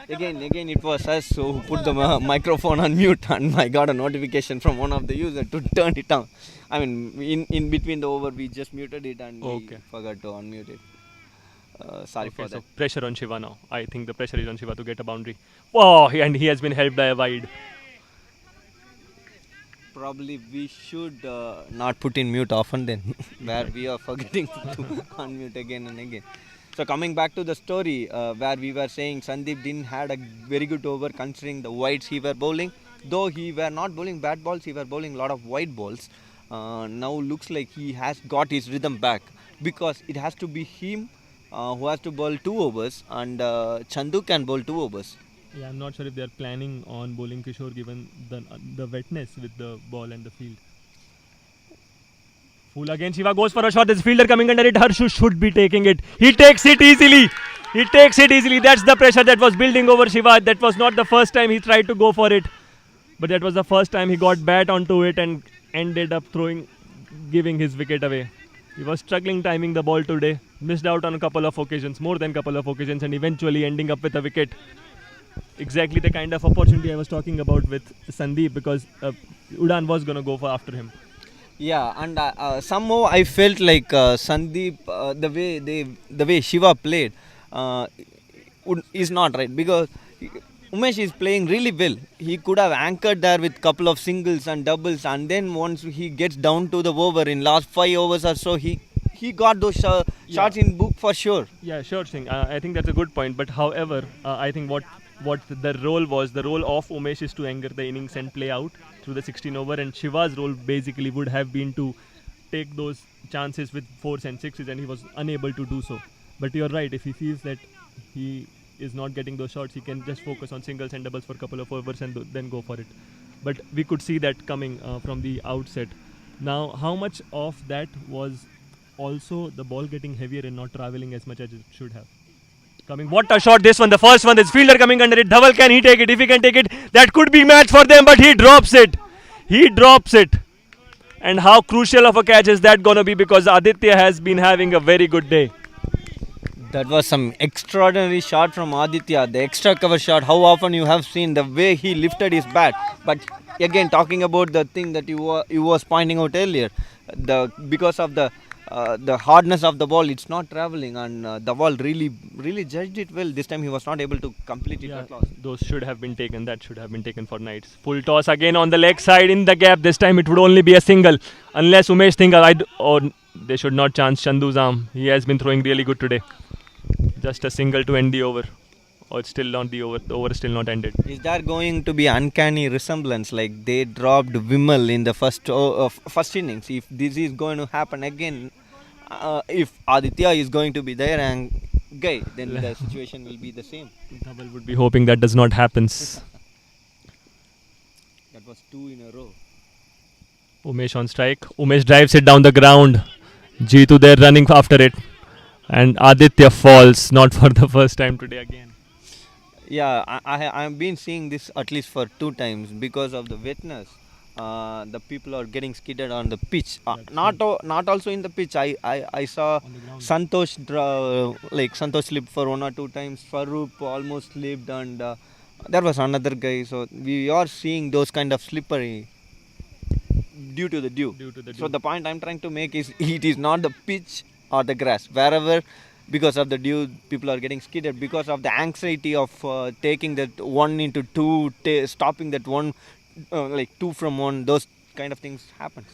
Again, it was us who put the microphone on mute, and I got a notification from one of the users to turn it on. I mean, in between the over, we just muted it and we forgot to unmute it. Sorry for that. So pressure on Shiva now. I think the pressure is on Shiva to get a boundary. Oh, and he has been helped by a wide. Probably we should not put in mute often then, where we are forgetting to unmute again and again. So coming back to the story, where we were saying Sandeep didn't had a very good over considering the wides he were bowling. Though he were not bowling bad balls, he were bowling a lot of wide balls. Now looks like he has got his rhythm back, because it has to be him who has to bowl 2 overs, and Chandu can bowl 2 overs. Yeah, I'm not sure if they are planning on bowling Kishore given the wetness with the ball and the field. Full again, Shiva goes for a shot. There's a fielder coming under it. Harshu should be taking it. He takes it easily. That's the pressure that was building over Shiva. That was not the first time he tried to go for it, but that was the first time he got bat onto it and ended up giving his wicket away. He was struggling timing the ball today. Missed out on a couple of occasions, more than a couple of occasions, and eventually ending up with a wicket. Exactly the kind of opportunity I was talking about with Sandeep, because Udan was going to go after him. Yeah, and somehow I felt like Sandeep, the way Shiva played is not right, because Umesh is playing really well. He could have anchored there with couple of singles and doubles, and then once he gets down to the over in last 5 overs or so, he got those shots in book for sure. Yeah, sure thing. I think that's a good point. But however, I think what the role of Umesh is to anchor the innings and play out through the 16 over, and Shiva's role basically would have been to take those chances with 4s and 6s, and he was unable to do so. But you're right, if he feels that he is not getting those shots, he can just focus on singles and doubles for a couple of overs and then go for it. But we could see that coming from the outset. Now, how much of that was also the ball getting heavier and not traveling as much as it should have? Coming, what a shot this one, the first one, there's fielder coming under it. Dhaval, can he take it? If he can take it, that could be match for them, but he drops it. And how crucial of a catch is that going to be, because Aditya has been having a very good day. That was some extraordinary shot from Aditya, the extra cover shot. How often you have seen the way he lifted his bat. But again, talking about the thing that you was pointing out earlier, because of the hardness of the ball, it's not traveling, and the ball really judged it well. This time he was not able to complete it at last. Those should have been taken. That should have been taken for Knights. Full toss again on the leg side in the gap. This time it would only be a single, unless Umesh thinks they should not chance Chandu's arm. He has been throwing really good today. Just a single to end the over, or it's still not the over. The over is still not ended. Is there going to be uncanny resemblance, like they dropped Vimal in the first innings? If this is going to happen again, if Aditya is going to be there and Guy, then the situation will be the same. Dhaval would be hoping that does not happen. That was 2 in a row. Umesh on strike. Umesh drives it down the ground. Jeetu there running after it. And Aditya falls, not for the first time today again. Yeah, I've been seeing this at least for 2 times because of the wetness. The people are getting skidded on the pitch. Not also in the pitch. I saw Santosh Santosh slipped for 1 or 2 times. Farouk almost slipped, and there was another guy. So we are seeing those kind of slippery due to the dew. So the point I'm trying to make is, it is not the pitch or the grass. Wherever, because of the dew, people are getting skidded because of the anxiety of taking that 1 into 2, stopping that 1, 2 from 1. Those kind of things happens.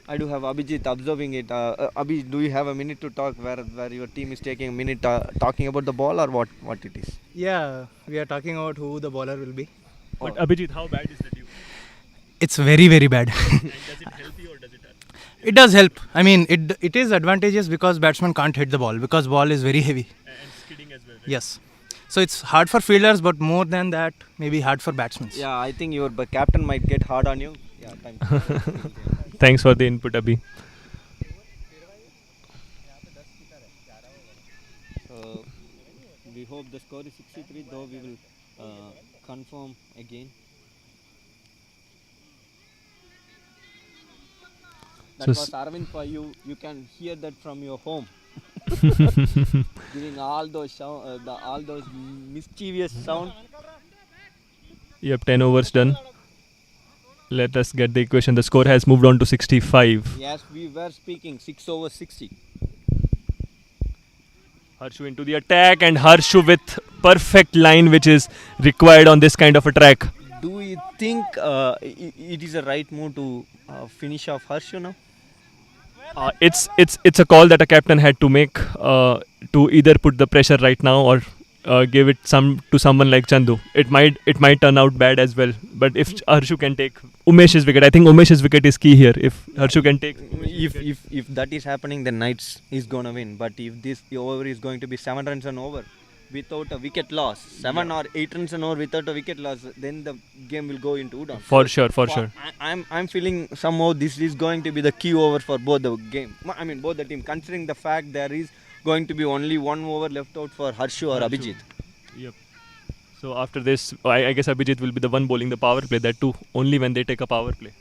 I do have Abhijit observing it. Abhi, do you have a minute to talk where your team is taking a minute talking about the ball, or what it is? Yeah, we are talking about who the bowler will be. But Abhijit, how bad is the dew? It's very, very bad. And does it help you or does it hurt? It does help. I mean, it is advantageous because batsman can't hit the ball because ball is very heavy. And skidding as well, right? Yes. So it's hard for fielders, but more than that, maybe hard for batsmen. Yeah, I think your captain might get hard on you. Yeah, Thanks for the input, Abhi. So we hope the score is 63, though we will confirm again. That So was Arvind for you. You can hear that from your home. Giving all those all those mischievous sound. Yep, 10 overs done. Let us get the equation. The score has moved on to 65. Yes, we were speaking 6 over 60. Harshu into the attack, and Harshu with perfect line which is required on this kind of a track. Do you think it is a right move to finish off Harshu now? It's a call that a captain had to make to either put the pressure right now or give it to someone like Chandu. It might turn out bad as well. But if Harshu can take Umesh's wicket, I think Umesh's wicket is key here. If Harshu can take, If that is happening, then Knights is gonna win. But if this over is going to be 7 runs and over without a wicket loss, 7 or 8 runs and over without a wicket loss, then the game will go into Udan. for sure. I'm feeling somehow this is going to be the key over for both the game. I mean both the team. Considering the fact there is going to be only 1 over left out for Harshu or Abhijit. Yep. So after this, I guess Abhijit will be the one bowling the power play. That too, only when they take a power play.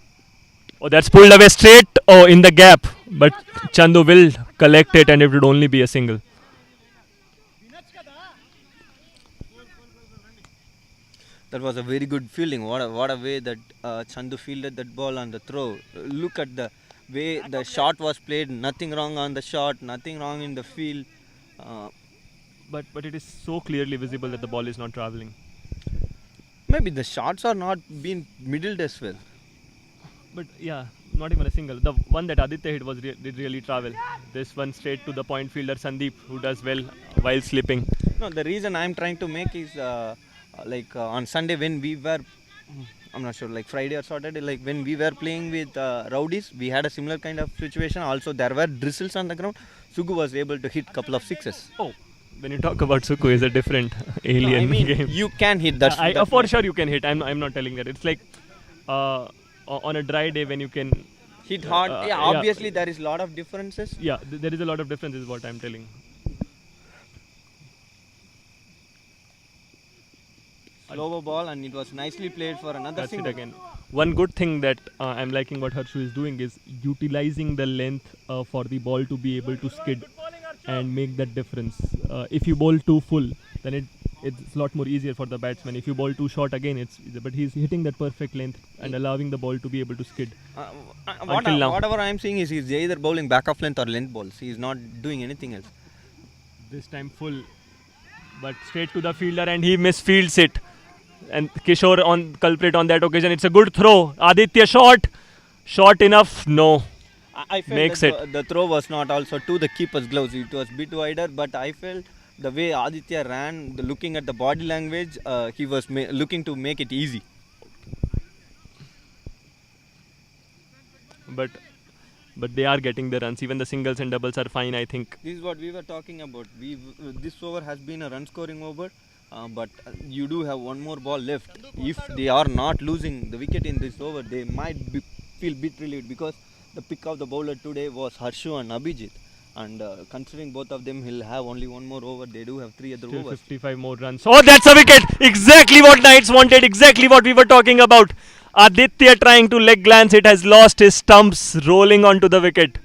Oh, that's pulled away straight. Oh, in the gap. But Chandu will collect it, and it would only be a single. That was a very good fielding. What a way that Chandu fielded that ball on the throw. Look at the way the shot was played. Nothing wrong on the shot. Nothing wrong in the field. But it is so clearly visible that the ball is not travelling. Maybe the shots are not being middled as well. But yeah, not even a single. The one that Aditya hit did really travel. This one straight to the point fielder Sandeep, who does well while slipping. No, the reason I'm trying to make is on Sunday when we were, I'm not sure, like Friday or Saturday, like when we were playing with Rowdies, we had a similar kind of situation. Also, there were drizzles on the ground. Sugu was able to hit couple of sixes. Oh, when you talk about Suku, is a different alien No, I mean, game. you can hit that. For sure you can hit. I'm not telling that. It's like on a dry day when you can hit hard. Yeah, obviously there is a lot of differences. Yeah, there is a lot of difference is what I'm telling. Slower ball, and it was nicely played for another That's single. it again. One good thing that I'm liking what Harshu is doing is utilizing the length for the ball to be able to skid and make that difference. If you bowl too full, then it's a lot more easier for the batsman. If you bowl too short, again, but he's hitting that perfect length and allowing the ball to be able to skid. Whatever I'm seeing is he's either bowling back of length or length balls. He's not doing anything else. This time full, but straight to the fielder, and he misfields it. And Kishore on culprit on that occasion. It's a good throw. Aditya short enough. No. I felt Makes that the throw was not also to the keeper's gloves. It was a bit wider, but I felt the way Aditya ran, looking at the body language, he was looking to make it easy. But they are getting the runs. Even the singles and doubles are fine, I think. This is what we were talking about. This over has been a run scoring over. But you do have one more ball left. If they are not losing the wicket in this over, they might feel bit relieved because the pick of the bowler today was Harshu and Abhijit. And considering both of them, he'll have only one more over. They do have 3 other Still overs. 55 more runs. Oh, that's a wicket! Exactly what Knights wanted. Exactly what we were talking about. Aditya trying to leg glance. It has lost his stumps, rolling onto the wicket.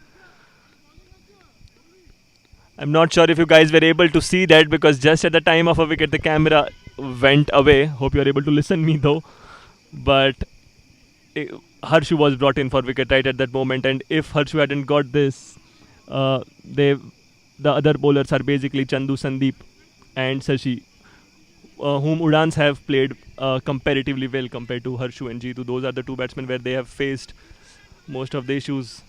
I'm not sure if you guys were able to see that because just at the time of a wicket, the camera went away. Hope you're able to listen me though. But Harshu was brought in for wicket right at that moment, and if Harshu hadn't got this, the other bowlers are basically Chandu, Sandeep, and Sashi, whom Udaans have played comparatively well compared to Harshu and Jeetu. Those are the two batsmen where they have faced most of the issues.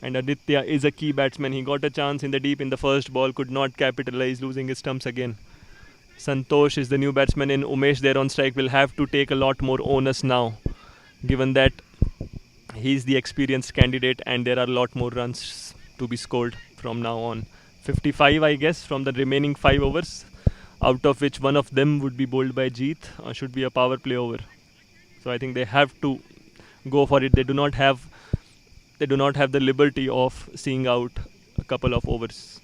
And Aditya is a key batsman. He got a chance in the deep in the first ball, could not capitalize, losing his stumps again. Santosh is the new batsman, and Umesh there on strike will have to take a lot more onus now, given that he's the experienced candidate and there are a lot more runs to be scored from now on. 55, I guess, from the remaining 5 overs, out of which one of them would be bowled by Jeet, should be a power play over. So I think they have to go for it. They do not have the liberty of seeing out a couple of overs.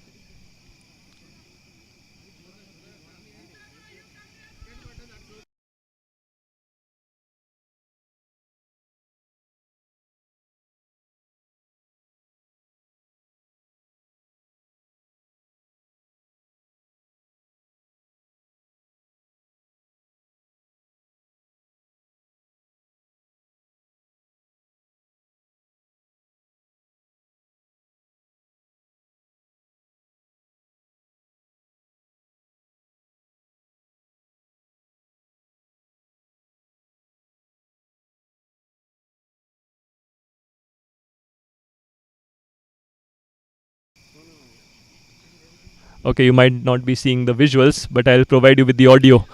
Okay, you might not be seeing the visuals, but I'll provide you with the audio.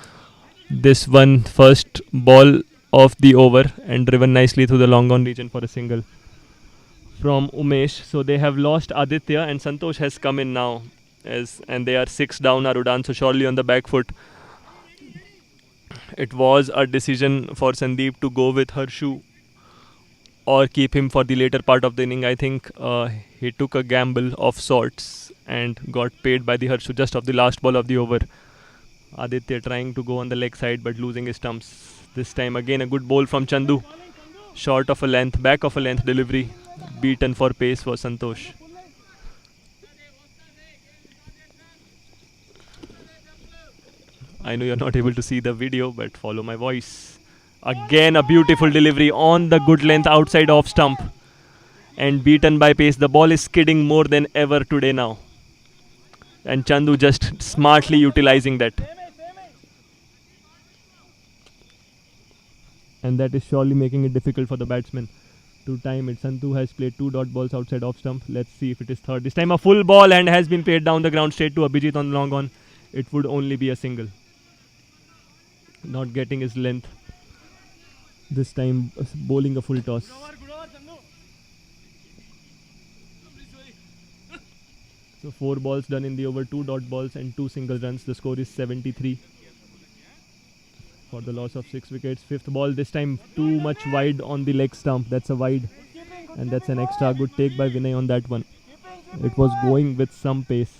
This one first ball of the over and driven nicely through the long on region for a single from Umesh. So they have lost Aditya and Santosh has come in now, and they are 6 down Udan, so surely on the back foot. It was a decision for Sandeep to go with Harshu or keep him for the later part of the inning. I think he took a gamble of sorts and got paid by the Harshu just of the last ball of the over. Aditya trying to go on the leg side but losing his stumps. This time again a good bowl from Chandu. Short of a length, back of a length delivery. Beaten for pace for Santosh. I know you're not able to see the video, but follow my voice. Again a beautiful delivery on the good length outside off stump. And beaten by pace. The ball is skidding more than ever today now. And Chandu just smartly utilizing that. And that is surely making it difficult for the batsman to time it. Santu has played 2 dot balls outside off stump. Let's see if it is third. This time a full ball and has been played down the ground straight to Abhijit on long on. It would only be a single. Not getting his length. This time bowling a full toss. So 4 balls done in the over, 2 dot balls and 2 single runs. The score is 73 for the loss of 6 wickets. 5th ball, this time too much wide on the leg stump. That's a wide and that's an extra. Good take by Vinay on that one. It was going with some pace.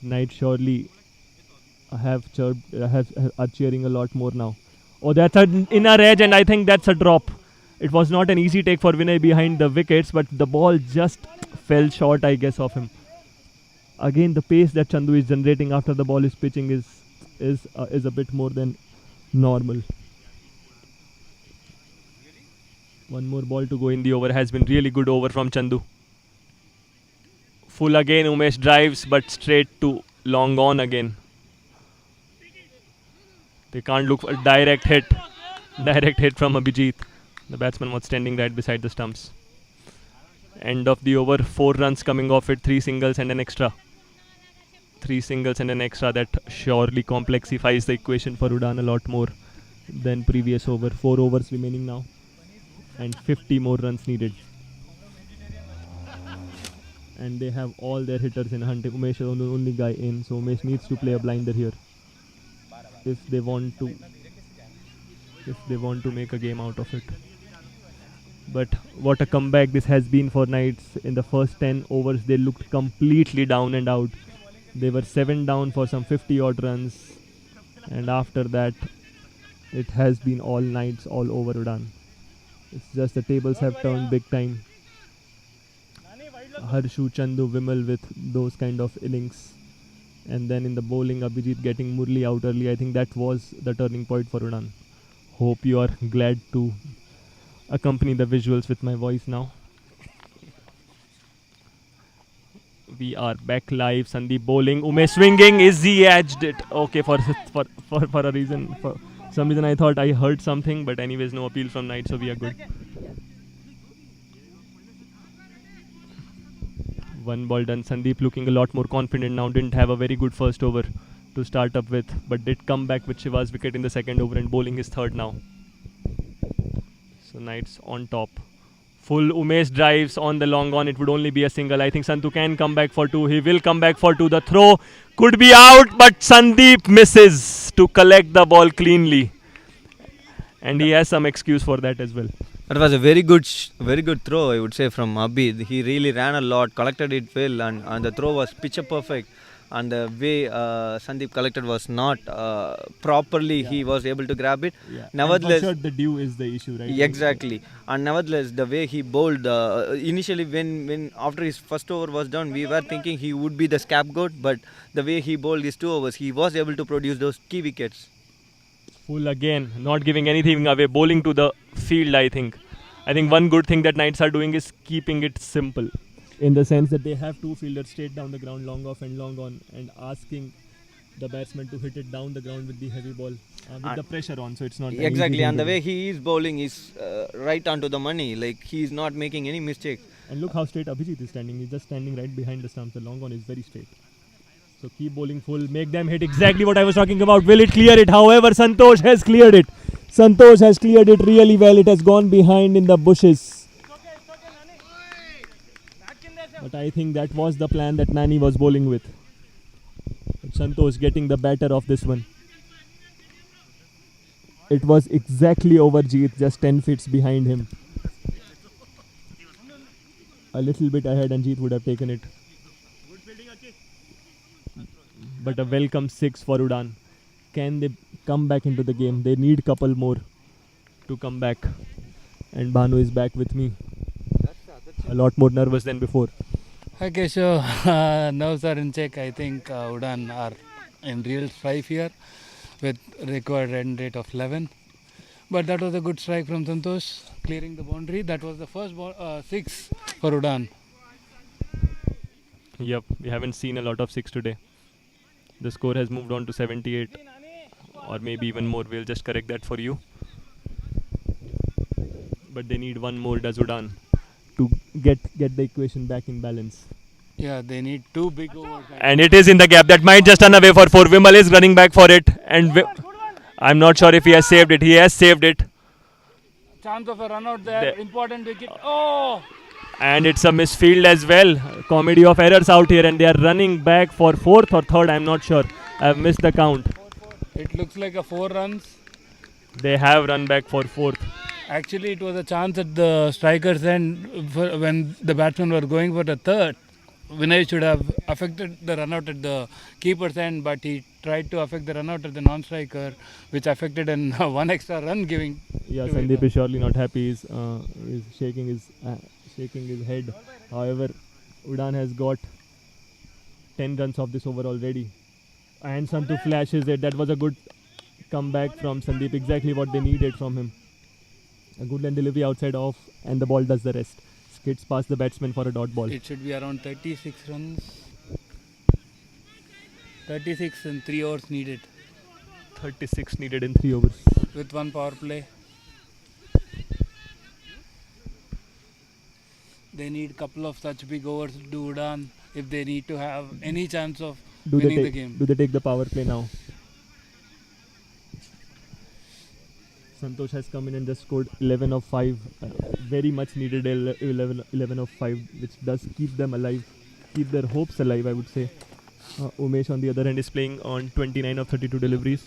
Knight surely are cheering a lot more now. Oh, that's an inner edge and I think that's a drop. It was not an easy take for Vinay behind the wickets, but the ball just fell short, I guess, of him. Again, the pace that Chandu is generating after the ball is pitching is a bit more than normal. One more ball to go in the over. Has been really good over from Chandu. Full again, Umesh drives, but straight to long on again. They can't look for a direct hit. Direct hit from Abhijit. The batsman was standing right beside the stumps. End of the over, 4 runs coming off it, 3 singles and an extra. 3 singles and an extra, that surely complexifies the equation for Udan a lot more than previous over. 4 overs remaining now and 50 more runs needed. And they have all their hitters in hunting. Umesh is the only guy in, so Umesh needs to play a blinder here if they want to make a game out of it. But what a comeback this has been for Knights. In the first 10 overs they looked completely down and out. They were 7 down for some 50 odd runs, and after that it has been all Knights all over Udan. It's just the tables have turned big time. Harshu, Chandu, Vimal with those kind of innings, and then in the bowling Abhijit getting Murli out early. I think that was the turning point for Udan. Hope you are glad to accompany the visuals with my voice now. We are back live. Sandeep bowling. Umesh swinging. Is he edged it? Okay, for a reason. For some reason I thought I heard something, but anyways, no appeal from Knight, so we are good. 1 ball done. Sandeep looking a lot more confident now. Didn't have a very good first over to start up with, but did come back with Shiva's wicket in the second over and bowling his third now. So Knights on top. Full Umesh drives on the long on. It would only be a single. I think Santu can come back for 2. He will come back for 2. The throw could be out, but Sandeep misses to collect the ball cleanly. And he has some excuse for that as well. That was a very good throw, I would say, from Abhi. He really ran a lot, collected it well, and the throw was picture perfect. And the way Sandeep collected was not properly, he was able to grab it. Yeah. Nevertheless, And for sure the due is the issue, right? Exactly. And nevertheless, the way he bowled, initially when after his first over was done, we were thinking he would be the scapegoat, but the way he bowled his 2 overs, he was able to produce those key wickets. Full again, not giving anything away, bowling to the field. I think one good thing that Knights are doing is keeping it simple, in the sense that they have 2 fielders straight down the ground, long off and long on, and asking the batsman to hit it down the ground with the heavy ball with the pressure on, so it's not an easy Exactly, thing and to the do. way he is bowling is right onto the money. Like he is not making any mistakes. And look how straight Abhijit is standing. He's just standing right behind the stumps. The long on is very straight. So keep bowling full. Make them hit exactly what I was talking about. Will it clear it? However, Santosh has cleared it. Santosh has cleared it really well. It has gone behind in the bushes. But I think that was the plan that Nani was bowling with. But Santosh getting the better of this one. It was exactly over Jeet, just 10 feet behind him. A little bit ahead and Jeet would have taken it. But a welcome 6 for Udan. Can they come back into the game? They need couple more to come back. And Bhanu is back with me. A lot more nervous than before. Okay, so nerves are in check. I think Udan are in real strife here with required run rate of 11. But that was a good strike from Santosh, clearing the boundary. That was the first 6 for Udan. Yep, we haven't seen a lot of 6 today. The score has moved on to 78 or maybe even more. We'll just correct that for you. But they need one more, does Udan, to get the equation back in balance. Yeah, they need 2 big overs. And it is in the gap. That might just run away for 4. Vimal is running back for it. And I'm not sure if he has saved it. He has saved it. Chance of a run out there. Important wicket. Oh! And it's a misfield as well. Comedy of errors out here. And they are running back for 4th or 3rd. I'm not sure. I've missed the count. It looks like a 4 runs. They have run back for 4th. Actually, it was a chance at the striker's end when the batsmen were going for the 3rd. Vinay should have affected the run out at the keeper's end, but he tried to affect the run out at the non-striker, which affected an 1 extra run giving. Yeah, Sandeep is surely not happy. He's shaking his head. However, Udan has got 10 runs off this over already. And Santu flashes it. That was a good comeback from Sandeep. Exactly what they needed from him. A good line delivery outside off, and the ball does the rest. Skids past the batsman for a dot ball. It should be around 36 runs. 36 and 3 overs needed. 36 needed in 3 overs. With 1 power play. They need couple of such big overs to do Udan if they need to have any chance of winning the game. Do they take the power play now? Santosh has come in and just scored 11 of 5. Very much needed 11 of 5, which does keep them alive, keep their hopes alive, I would say. Umesh on the other hand is playing on 29 of 32 deliveries.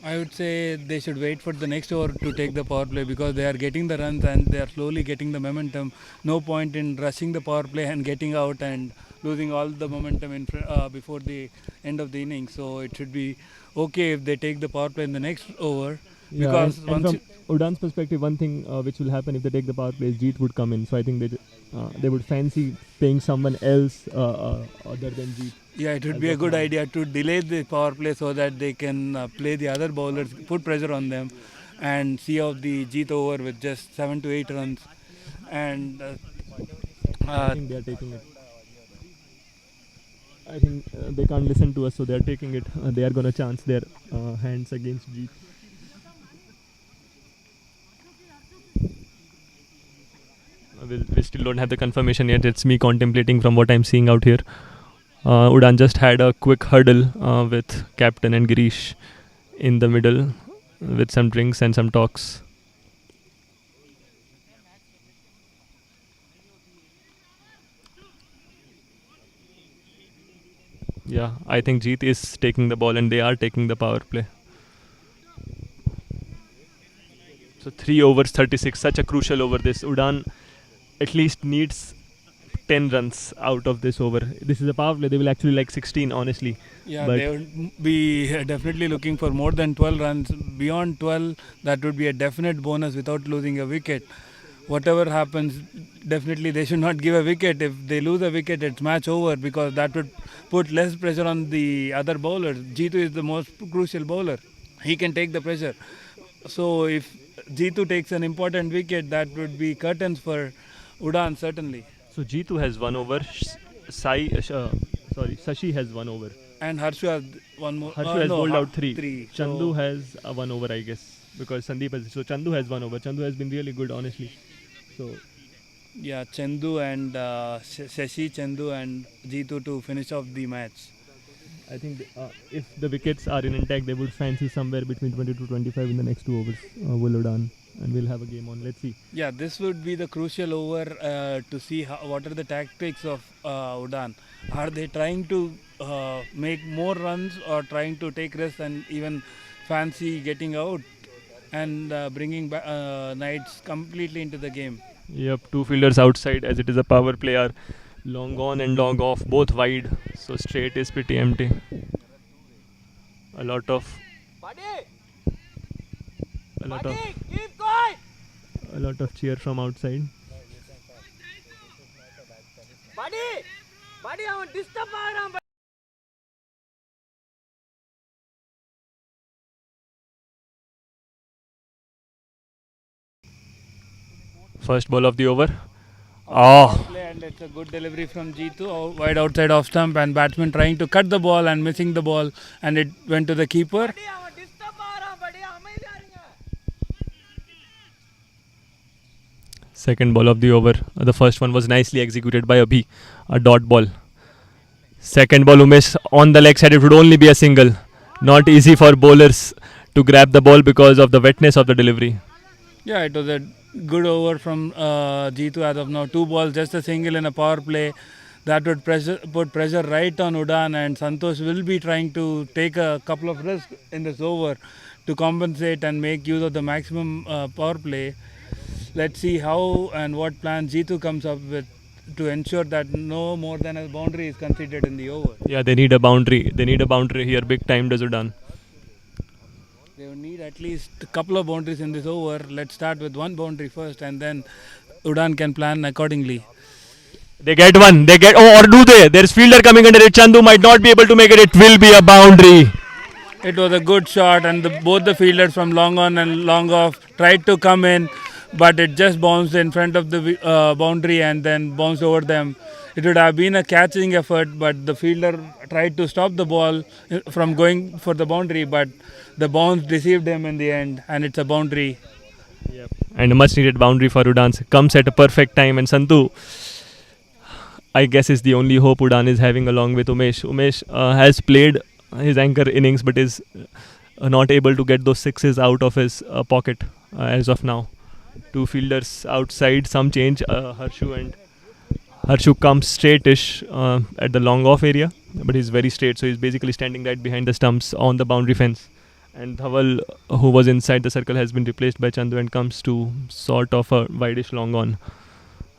I would say they should wait for the next over to take the power play because they are getting the runs and they are slowly getting the momentum. No point in rushing the power play and getting out and losing all the momentum before the end of the inning. So it should be okay if they take the power play in the next over. Yeah, because and from Udan's perspective, one thing which will happen if they take the power play is Jeet would come in. So I think they would fancy paying someone else other than Jeet. Yeah, it would be a good idea to delay the power play so that they can play the other bowlers, put pressure on them and see out the Jeet over with just 7 to 8 runs. And I think they are taking it. I think they can't listen to us, so they are taking it. They are going to chance their hands against Jeet. We still don't have the confirmation yet. It's me contemplating from what I'm seeing out here. Udan just had a quick hurdle with Captain and Girish in the middle with some drinks and some talks. Yeah, I think Jeet is taking the ball and they are taking the power play. So 3 overs 36, such a crucial over this. Udan at least needs 10 runs out of this over. This is a power play. They will actually like 16, honestly. yeah, But they would be definitely looking for more than 12 runs. Beyond 12, that would be a definite bonus without losing a wicket. Whatever happens, definitely they should not give a wicket. If they lose a wicket, it's match over because that would put less pressure on the other bowlers. Jeetu is the most crucial bowler. He can take the pressure. So if Jeetu takes an important wicket, that would be curtains for Udan certainly. So Jeetu has 1 over. Sorry, Sashi has 1 over. And Harshu has one more. Harshu has bowled out 3. Chandu So has 1 over, I guess, because Sandeep has. So Chandu has 1 over. Chandu has been really good, honestly. So yeah, Chandu and Shashi, Chandu and Jitu to finish off the match. I think if the wickets are in intact, they would fancy somewhere between 20 to 25 in the next 2 overs. Will Udan, and we'll have a game on. Let's see. Yeah, this would be the crucial over to see what are the tactics of Udan. Are they trying to make more runs or trying to take risks and even fancy getting out and bringing Knights completely into the game? Yep, 2 fielders outside as it is a power play are long on and long off, both wide. So straight is pretty empty. A lot of cheer from outside. First ball of the over. Play, and it's a good delivery from Jitu, wide outside off stump, and batsman trying to cut the ball and missing the ball, and it went to the keeper. Second ball of the over. The first one was nicely executed by Abhi, a dot ball. Second ball, Umesh on the leg side. It would only be a single. Not easy for bowlers to grab the ball because of the wetness of the delivery. Yeah, it was a good over from Jitu as of now. 2 balls, just a single in a power play. That would put pressure right on Udan, and Santosh will be trying to take a couple of risks in this over to compensate and make use of the maximum power play. Let's see how and what plan Jitu comes up with to ensure that no more than a boundary is conceded in the over. Yeah, they need a boundary. They need a boundary here. Big time does Udan. They will need at least a couple of boundaries in this over. Let's start with 1 boundary first, and then Udan can plan accordingly. They get one. They get. Oh, or do they? There's fielder coming under it. Chandu might not be able to make it. It will be a boundary. It was a good shot, and both the fielders from long on and long off tried to come in, but it just bounced in front of the boundary and then bounced over them. It would have been a catching effort, but the fielder tried to stop the ball from going for the boundary, but the bounce deceived him in the end, and it's a boundary. Yep. And a much needed boundary for Udaans. Comes at a perfect time, and Santu, I guess, is the only hope Udan is having along with Umesh. Umesh has played his anchor innings, but is not able to get those sixes out of his pocket as of now. 2 fielders outside, some change. Harshu comes straightish at the long off area, but he's very straight, so he's basically standing right behind the stumps on the boundary fence. And Dhawal, who was inside the circle, has been replaced by Chandu and comes to sort of a wideish long on.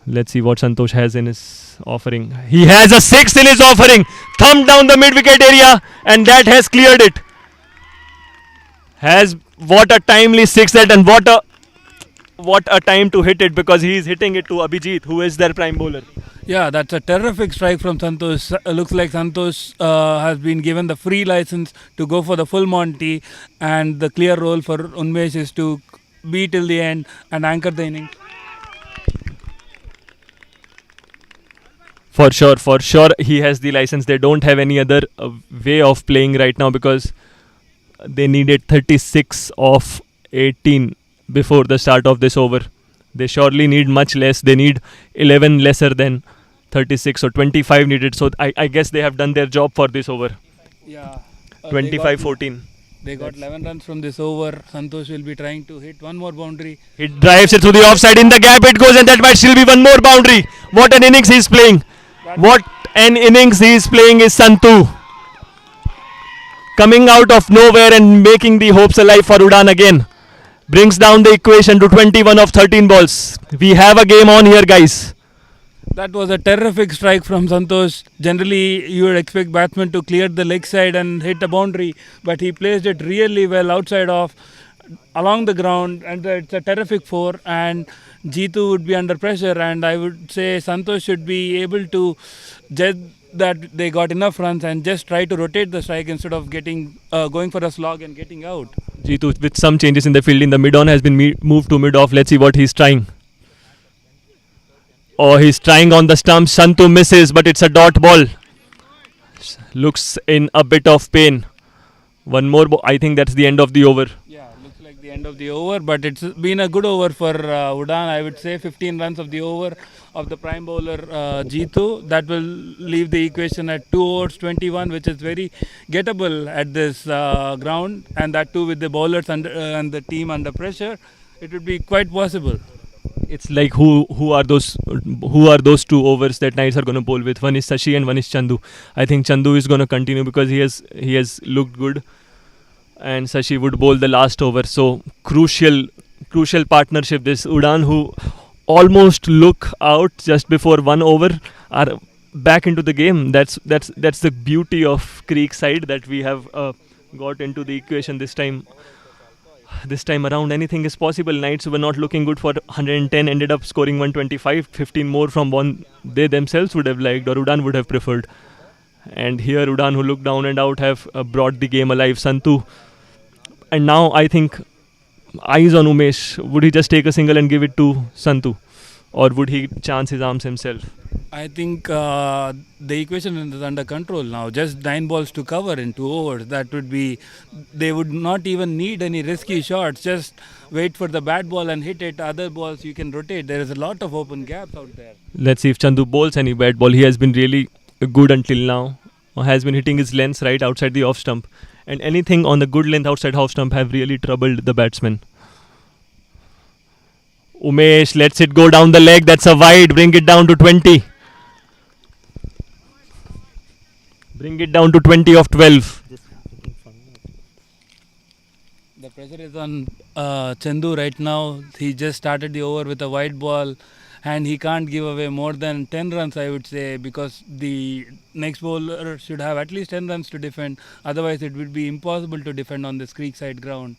Let's see what Santosh has in his offering. He has a 6 in his offering. Thumb down the mid-wicket area, and that has cleared it. What a timely 6 that, and what a time to hit it, because he is hitting it to Abhijit, who is their prime bowler. Yeah, that's a terrific strike from Santosh. Looks like Santosh has been given the free license to go for the full Monty, and the clear role for Unmesh is to be till the end and anchor the innings. For sure, he has the license. They don't have any other way of playing right now, because they needed 36 of 18 before the start of this over. They surely need much less. They need 11 lesser than 36, or 25 needed. So I guess they have done their job for this over. Yeah. 25-14. They got 11 runs from this over. Santosh will be trying to hit one more boundary. He drives it through the offside. In the gap it goes, and that might still be one more boundary. What an innings he is playing. What an innings he is playing is Santu. Coming out of nowhere and making the hopes alive for Udan again. Brings down the equation to 21 of 13 balls. We have a game on here, guys. That was a terrific strike from Santosh. Generally, you would expect batsman to clear the leg side and hit a boundary, but he placed it really well outside off, along the ground, and it's a terrific 4. And Jitu would be under pressure, and I would say Santosh should be able to judge that they got enough runs and just try to rotate the strike instead of going for a slog and getting out. Jitu with some changes in the field. In the mid-on has been moved to mid-off. Let's see what he's trying. Oh, he's trying on the stump. Santu misses, but it's a dot ball. looks in a bit of pain. One more, I think that's the end of the over. Yeah, looks like the end of the over, but it's been a good over for Udan. I would say 15 runs of the over of the prime bowler Jeetu. That will leave the equation at 2 overs 21, which is very gettable at this ground, and that too with the bowlers and the team under pressure. It would be quite possible. It's like who are those two overs that Knights are going to bowl with? One is Sashi and one is Chandu. I think Chandu is going to continue because he has looked good, and Sashi would bowl the last over. So crucial partnership. This Udan, who almost look out just before 1 over, are back into the game. That's the beauty of Creekside, that we have got into the equation this time. This time around, anything is possible. Knights were not looking good for 110, ended up scoring 125, 15 more from one they themselves would have liked, or Udan would have preferred. And here Udan, who looked down and out, have brought the game alive. Santu, and now I think eyes on Umesh. Would he just take a single and give it to Santu, or would he chance his arms himself? I think the equation is under control now. Just 9 balls to cover in 2 overs. That would be, they would not even need any risky shots. Just wait for the bad ball and hit it. Other balls you can rotate. There is a lot of open gaps out there. Let's see if Chandu bowls any bad ball. He has been really good until now. Has been hitting his lengths right outside the off stump. And anything on the good length outside off stump have really troubled the batsman. Umesh lets it go down the leg. That's a wide. Bring it down to 20. Bring it down to 20 of 12. The pressure is on Chandu right now. He just started the over with a wide ball, and he can't give away more than 10 runs, I would say, because the next bowler should have at least 10 runs to defend. Otherwise, it would be impossible to defend on this Creekside ground.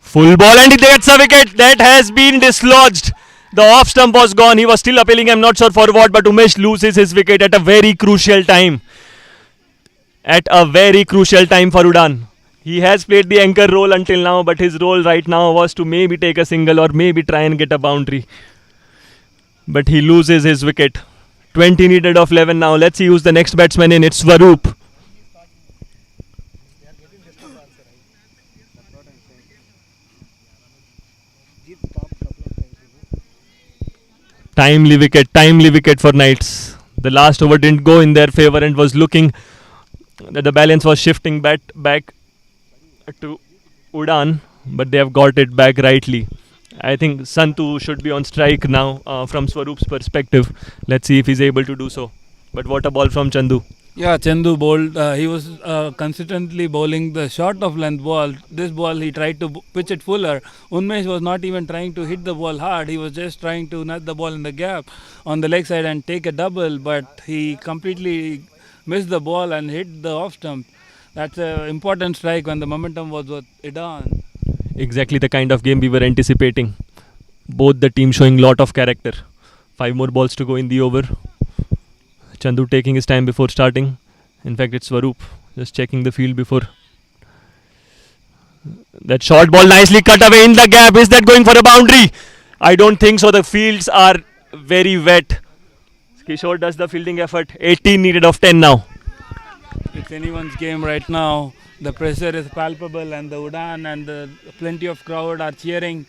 Full ball, and he gets a wicket. That has been dislodged. The off stump was gone. He was still appealing. I'm not sure for what, but Umesh loses his wicket at a very crucial time. At a very crucial time for Udan. He has played the anchor role until now, but his role right now was to maybe take a single or maybe try and get a boundary. But he loses his wicket. 20 needed of 11 now. Let's see who's the next batsman in. It's Swaroop. Timely wicket for Knights. The last over didn't go in their favour and was looking that the balance was shifting back to Udan, but they have got it back rightly. I think Santu should be on strike now from Swaroop's perspective. Let's see if he's able to do so. But what a ball from Chandu. Yeah, Chandu bowled. He was consistently bowling the short of length ball. This ball he tried to pitch it fuller. Unmesh was not even trying to hit the ball hard. He was just trying to nut the ball in the gap on the leg side and take a double. But he completely missed the ball and hit the off stump. That's an important strike when the momentum was with Udan. Exactly the kind of game we were anticipating. Both the teams showing lot of character. 5 more balls to go in the over. Chandu taking his time before starting. In fact, it's Swaroop just checking the field before. That short ball nicely cut away in the gap. Is that going for a boundary? I don't think so. The fields are very wet. Kishore does the fielding effort. 18 needed of 10 now. It's anyone's game right now. The pressure is palpable, and the Udan and the plenty of crowd are cheering.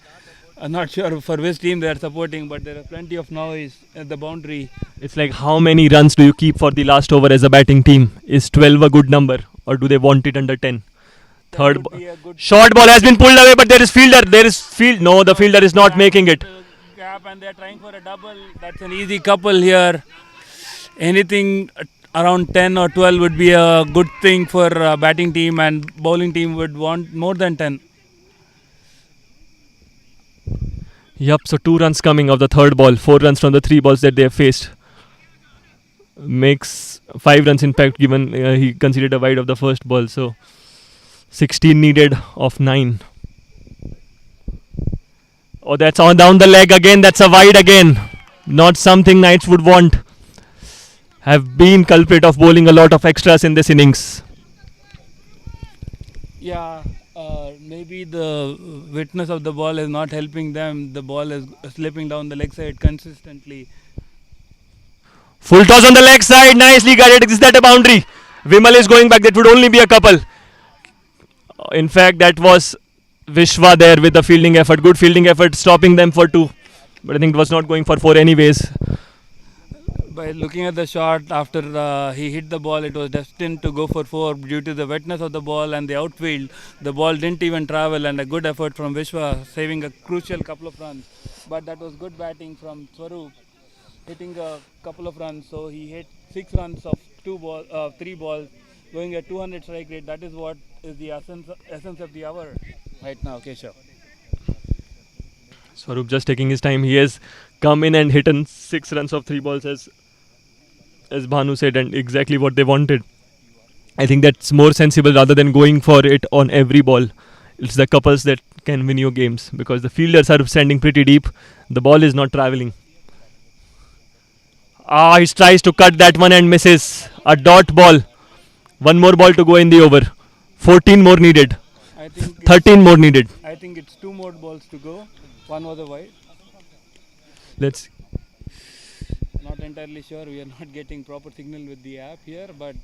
I'm not sure for which team they are supporting, but there is plenty of noise at the boundary. It's like, how many runs do you keep for the last over as a batting team? Is 12 a good number, or do they want it under 10? Third short ball has been pulled away, but there is fielder. No, the fielder is not making it. Gap, and they are trying for a double. That's an easy couple here. Anything around 10 or 12 would be a good thing for a batting team, and bowling team would want more than 10. Yup, so 2 runs coming of the third ball, 4 runs from the 3 balls that they have faced. Makes 5 runs in fact, given he conceded a wide of the first ball. So 16 needed of 9. Oh, that's on down the leg again. That's a wide again. Not something Knights would want. Have been culprit of bowling a lot of extras in this innings. Yeah. Maybe the witness of the ball is not helping them. The ball is slipping down the leg side consistently. Full toss on the leg side, nicely guided. Is that a boundary? Vimal is going back. That would only be a couple. In fact, that was Vishwa there with the fielding effort. Good fielding effort, stopping them for 2. But I think it was not going for 4 anyways. By looking at the shot after he hit the ball, it was destined to go for 4 due to the wetness of the ball and the outfield. The ball didn't even travel, and a good effort from Vishwa, saving a crucial couple of runs. But that was good batting from Swaroop, hitting a couple of runs. So he hit 6 runs of 3 balls, going at 200 strike rate. That is what is the essence of the hour right now, Keshav. Swaroop just taking his time. He has come in and hit 6 runs of 3 balls as Bhanu said, and exactly what they wanted. I think that's more sensible rather than going for it on every ball. It's the couples that can win your games because the fielders are standing pretty deep. The ball is not travelling. He tries to cut that one and misses. A dot ball. One more ball to go in the over. 14 more needed. 13 more needed. I think it's 2 more balls to go. One was a wide. Let's. Not entirely sure. We are not getting proper signal with the app here, but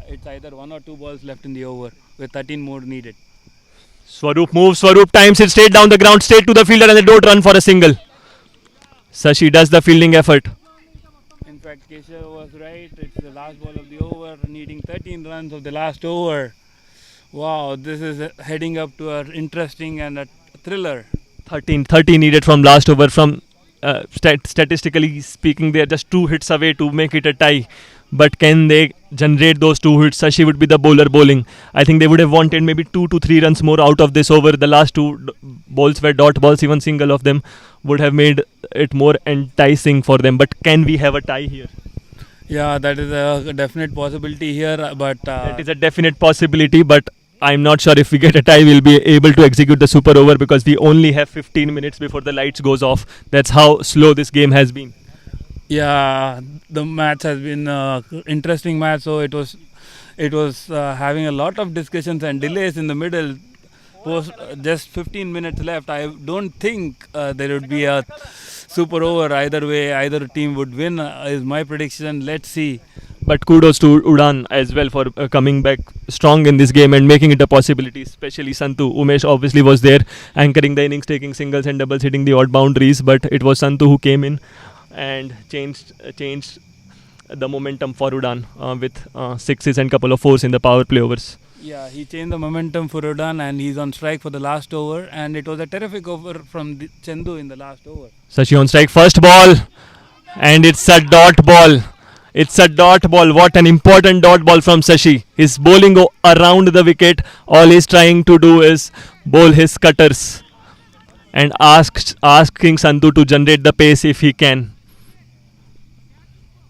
it's either 1 or 2 balls left in the over with 13 more needed. Swaroop moves. Swaroop times it straight down the ground, straight to the fielder, and they don't run for a single. Sashi does the fielding effort. In fact, Keshav was right. It's the last ball of the over, needing 13 runs of the last over. Wow, this is heading up to an interesting and a thriller. 13 needed from last over. From statistically speaking, they are just 2 hits away to make it a tie. But can they generate those 2 hits? Sashi would be the bowler bowling. I think they would have wanted maybe 2 to 3 runs more out of this over. The last 2 balls were dot balls. Even single of them would have made it more enticing for them. But can we have a tie here? Yeah, that is a definite possibility here. But it is a definite possibility, but I'm not sure if we get a tie, we'll be able to execute the super over because we only have 15 minutes before the lights goes off. That's how slow this game has been. Yeah, the match has been interesting match. So it was having a lot of discussions and delays in the middle. Just 15 minutes left. I don't think there would be a super over either way. Either team would win is my prediction. Let's see. But kudos to Udan as well for coming back strong in this game and making it a possibility, especially Santu. Umesh obviously was there anchoring the innings, taking singles and doubles, hitting the odd boundaries, but it was Santu who came in and changed the momentum for Udan with 6s and couple of 4s in the power play overs. Yeah, he changed the momentum for Udan and he's on strike for the last over, and it was a terrific over from Chandu in the last over. Sashi on strike, first ball, and it's a dot ball. It's a dot ball. What an important dot ball from Sashi. He's bowling around the wicket. All he's trying to do is bowl his cutters and asking Santu to generate the pace if he can.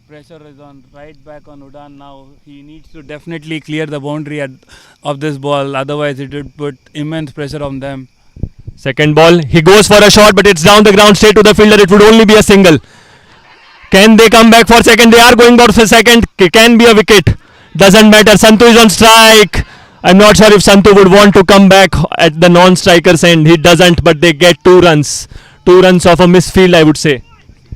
Pressure is on right back on Udan now. He needs to definitely clear the boundary of this ball. Otherwise, it would put immense pressure on them. Second ball. He goes for a shot, but it's down the ground straight to the fielder. It would only be a single. Can they come back for second? They are going out for second. Can be a wicket. Doesn't matter. Santu is on strike. I'm not sure if Santu would want to come back at the non-striker's end. He doesn't, but they get 2 runs. 2 runs off a misfield, I would say.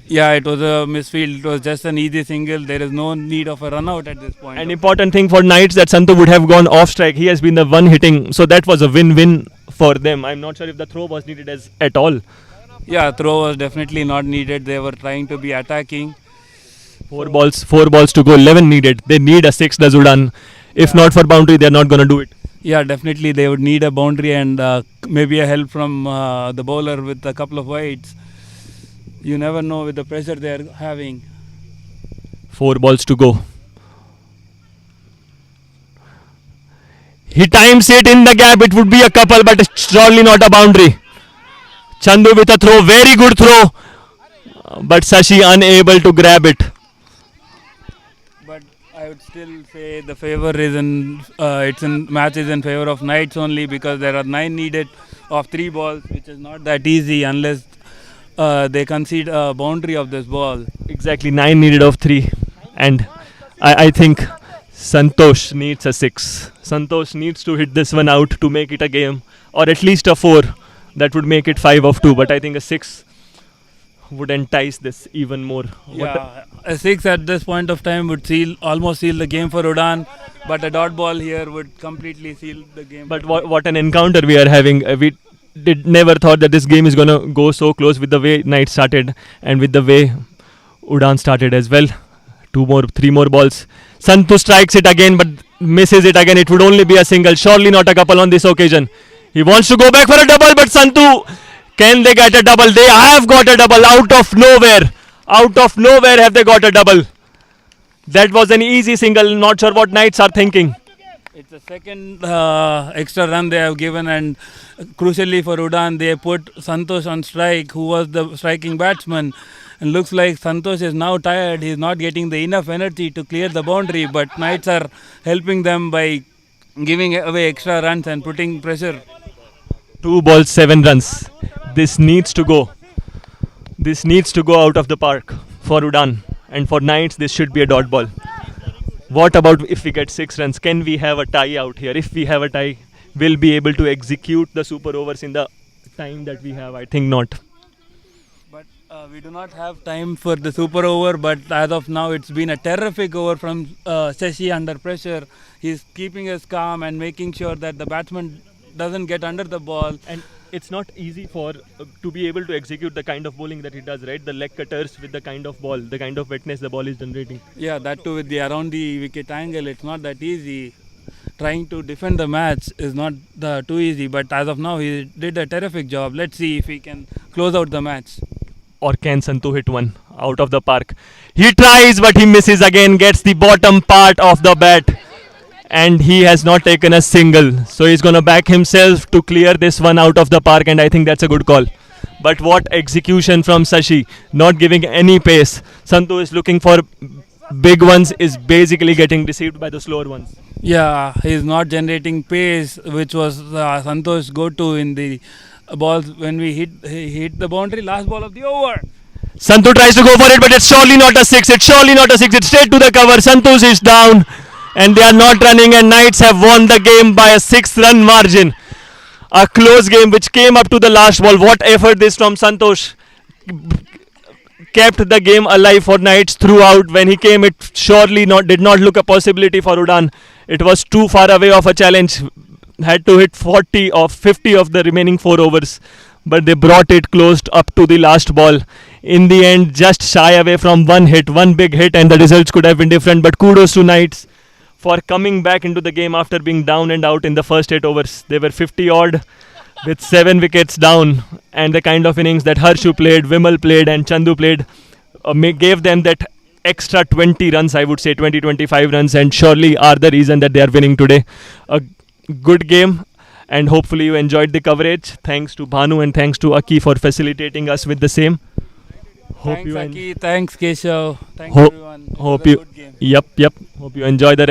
Yeah, it was a misfield. It was just an easy single. There is no need of a run out at this point. An important thing for Knights that Santu would have gone off strike. He has been the one hitting. So that was a win-win for them. I'm not sure if the throw was needed at all. Yeah, throw was definitely not needed. They were trying to be attacking. 4 balls to go. 11 needed. They need a 6, the Udan. If not for boundary, they're not going to do it. Yeah, definitely they would need a boundary and maybe a help from the bowler with a couple of wides. You never know with the pressure they are having. 4 balls to go. He times it in the gap. It would be a couple, but it's surely not a boundary. Chandu with a throw, very good throw, but Sashi unable to grab it. But I would still say the favor is match is in favor of Knights only because there are 9 needed of 3 balls, which is not that easy unless they concede a boundary of this ball. Exactly, 9 needed of 3, and I think Santosh needs a 6. Santosh needs to hit this one out to make it a game, or at least a 4. That would make it 5 of 2, but I think a 6 would entice this even more. Yeah, a 6 at this point of time would almost seal the game for Udan, but a dot ball here would completely seal the game. But what an encounter we are having. We never thought that this game is going to go so close with the way Knight started and with the way Udan started as well. 3 more balls. Santhu strikes it again but misses it again. It would only be a single. Surely not a couple on this occasion. He wants to go back for a double, but Santhu, can they get a double? They have got a double out of nowhere. Out of nowhere have they got a double. That was an easy single. Not sure what Knights are thinking. It's the second extra run they have given, and crucially for Udan, they put Santosh on strike, who was the striking batsman. And looks like Santosh is now tired. He's not getting the enough energy to clear the boundary, but Knights are helping them by giving away extra runs and putting pressure. 2 balls, 7 runs. This needs to go. This needs to go out of the park for Udan. And for Knights, this should be a dot ball. What about if we get 6 runs? Can we have a tie out here? If we have a tie, we'll be able to execute the super overs in the time that we have. I think not. But we do not have time for the super over, but as of now, it's been a terrific over from Shashi under pressure. He's keeping us calm and making sure that the batsman doesn't get under the ball. And it's not easy for to be able to execute the kind of bowling that he does, right? The leg cutters with the kind of ball, the kind of wetness the ball is generating. Yeah, that too with the around the wicket angle, it's not that easy. Trying to defend the match is not too easy, but as of now, he did a terrific job. Let's see if he can close out the match. Or can Santhu hit one out of the park? He tries, but he misses again, gets the bottom part of the bat. And he has not taken a single. So he's going to back himself to clear this one out of the park, and I think that's a good call. But what execution from Shashi, not giving any pace. Santhu is looking for big ones, is basically getting deceived by the slower ones. Yeah, he's not generating pace, which was Santosh's go-to in the balls when he hit the boundary, last ball of the over. Santhu tries to go for it, but it's surely not a 6. It's surely not a 6. It's straight to the cover. Santhu is down. And they are not running, and Knights have won the game by a 6-run margin. A close game which came up to the last ball. What effort this from Santosh. Kept the game alive for Knights throughout. When he came, it surely did not look a possibility for Udan. It was too far away of a challenge. Had to hit 40 or 50 of the remaining 4 overs. But they brought it closed up to the last ball. In the end, just shy away from one big hit, and the results could have been different. But kudos to Knights for coming back into the game after being down and out in the first 8 overs. They were 50 odd with 7 wickets down, and the kind of innings that Harshu played, Vimal played and Chandu played gave them that extra 20 runs, I would say 20-25 runs, and surely are the reason that they are winning today. A good game, and hopefully you enjoyed the coverage. Thanks to Bhanu and thanks to Aki for facilitating us with the same. Thanks Aki, thanks Keshav, thanks everyone. Hope you, yep. Hope you enjoy the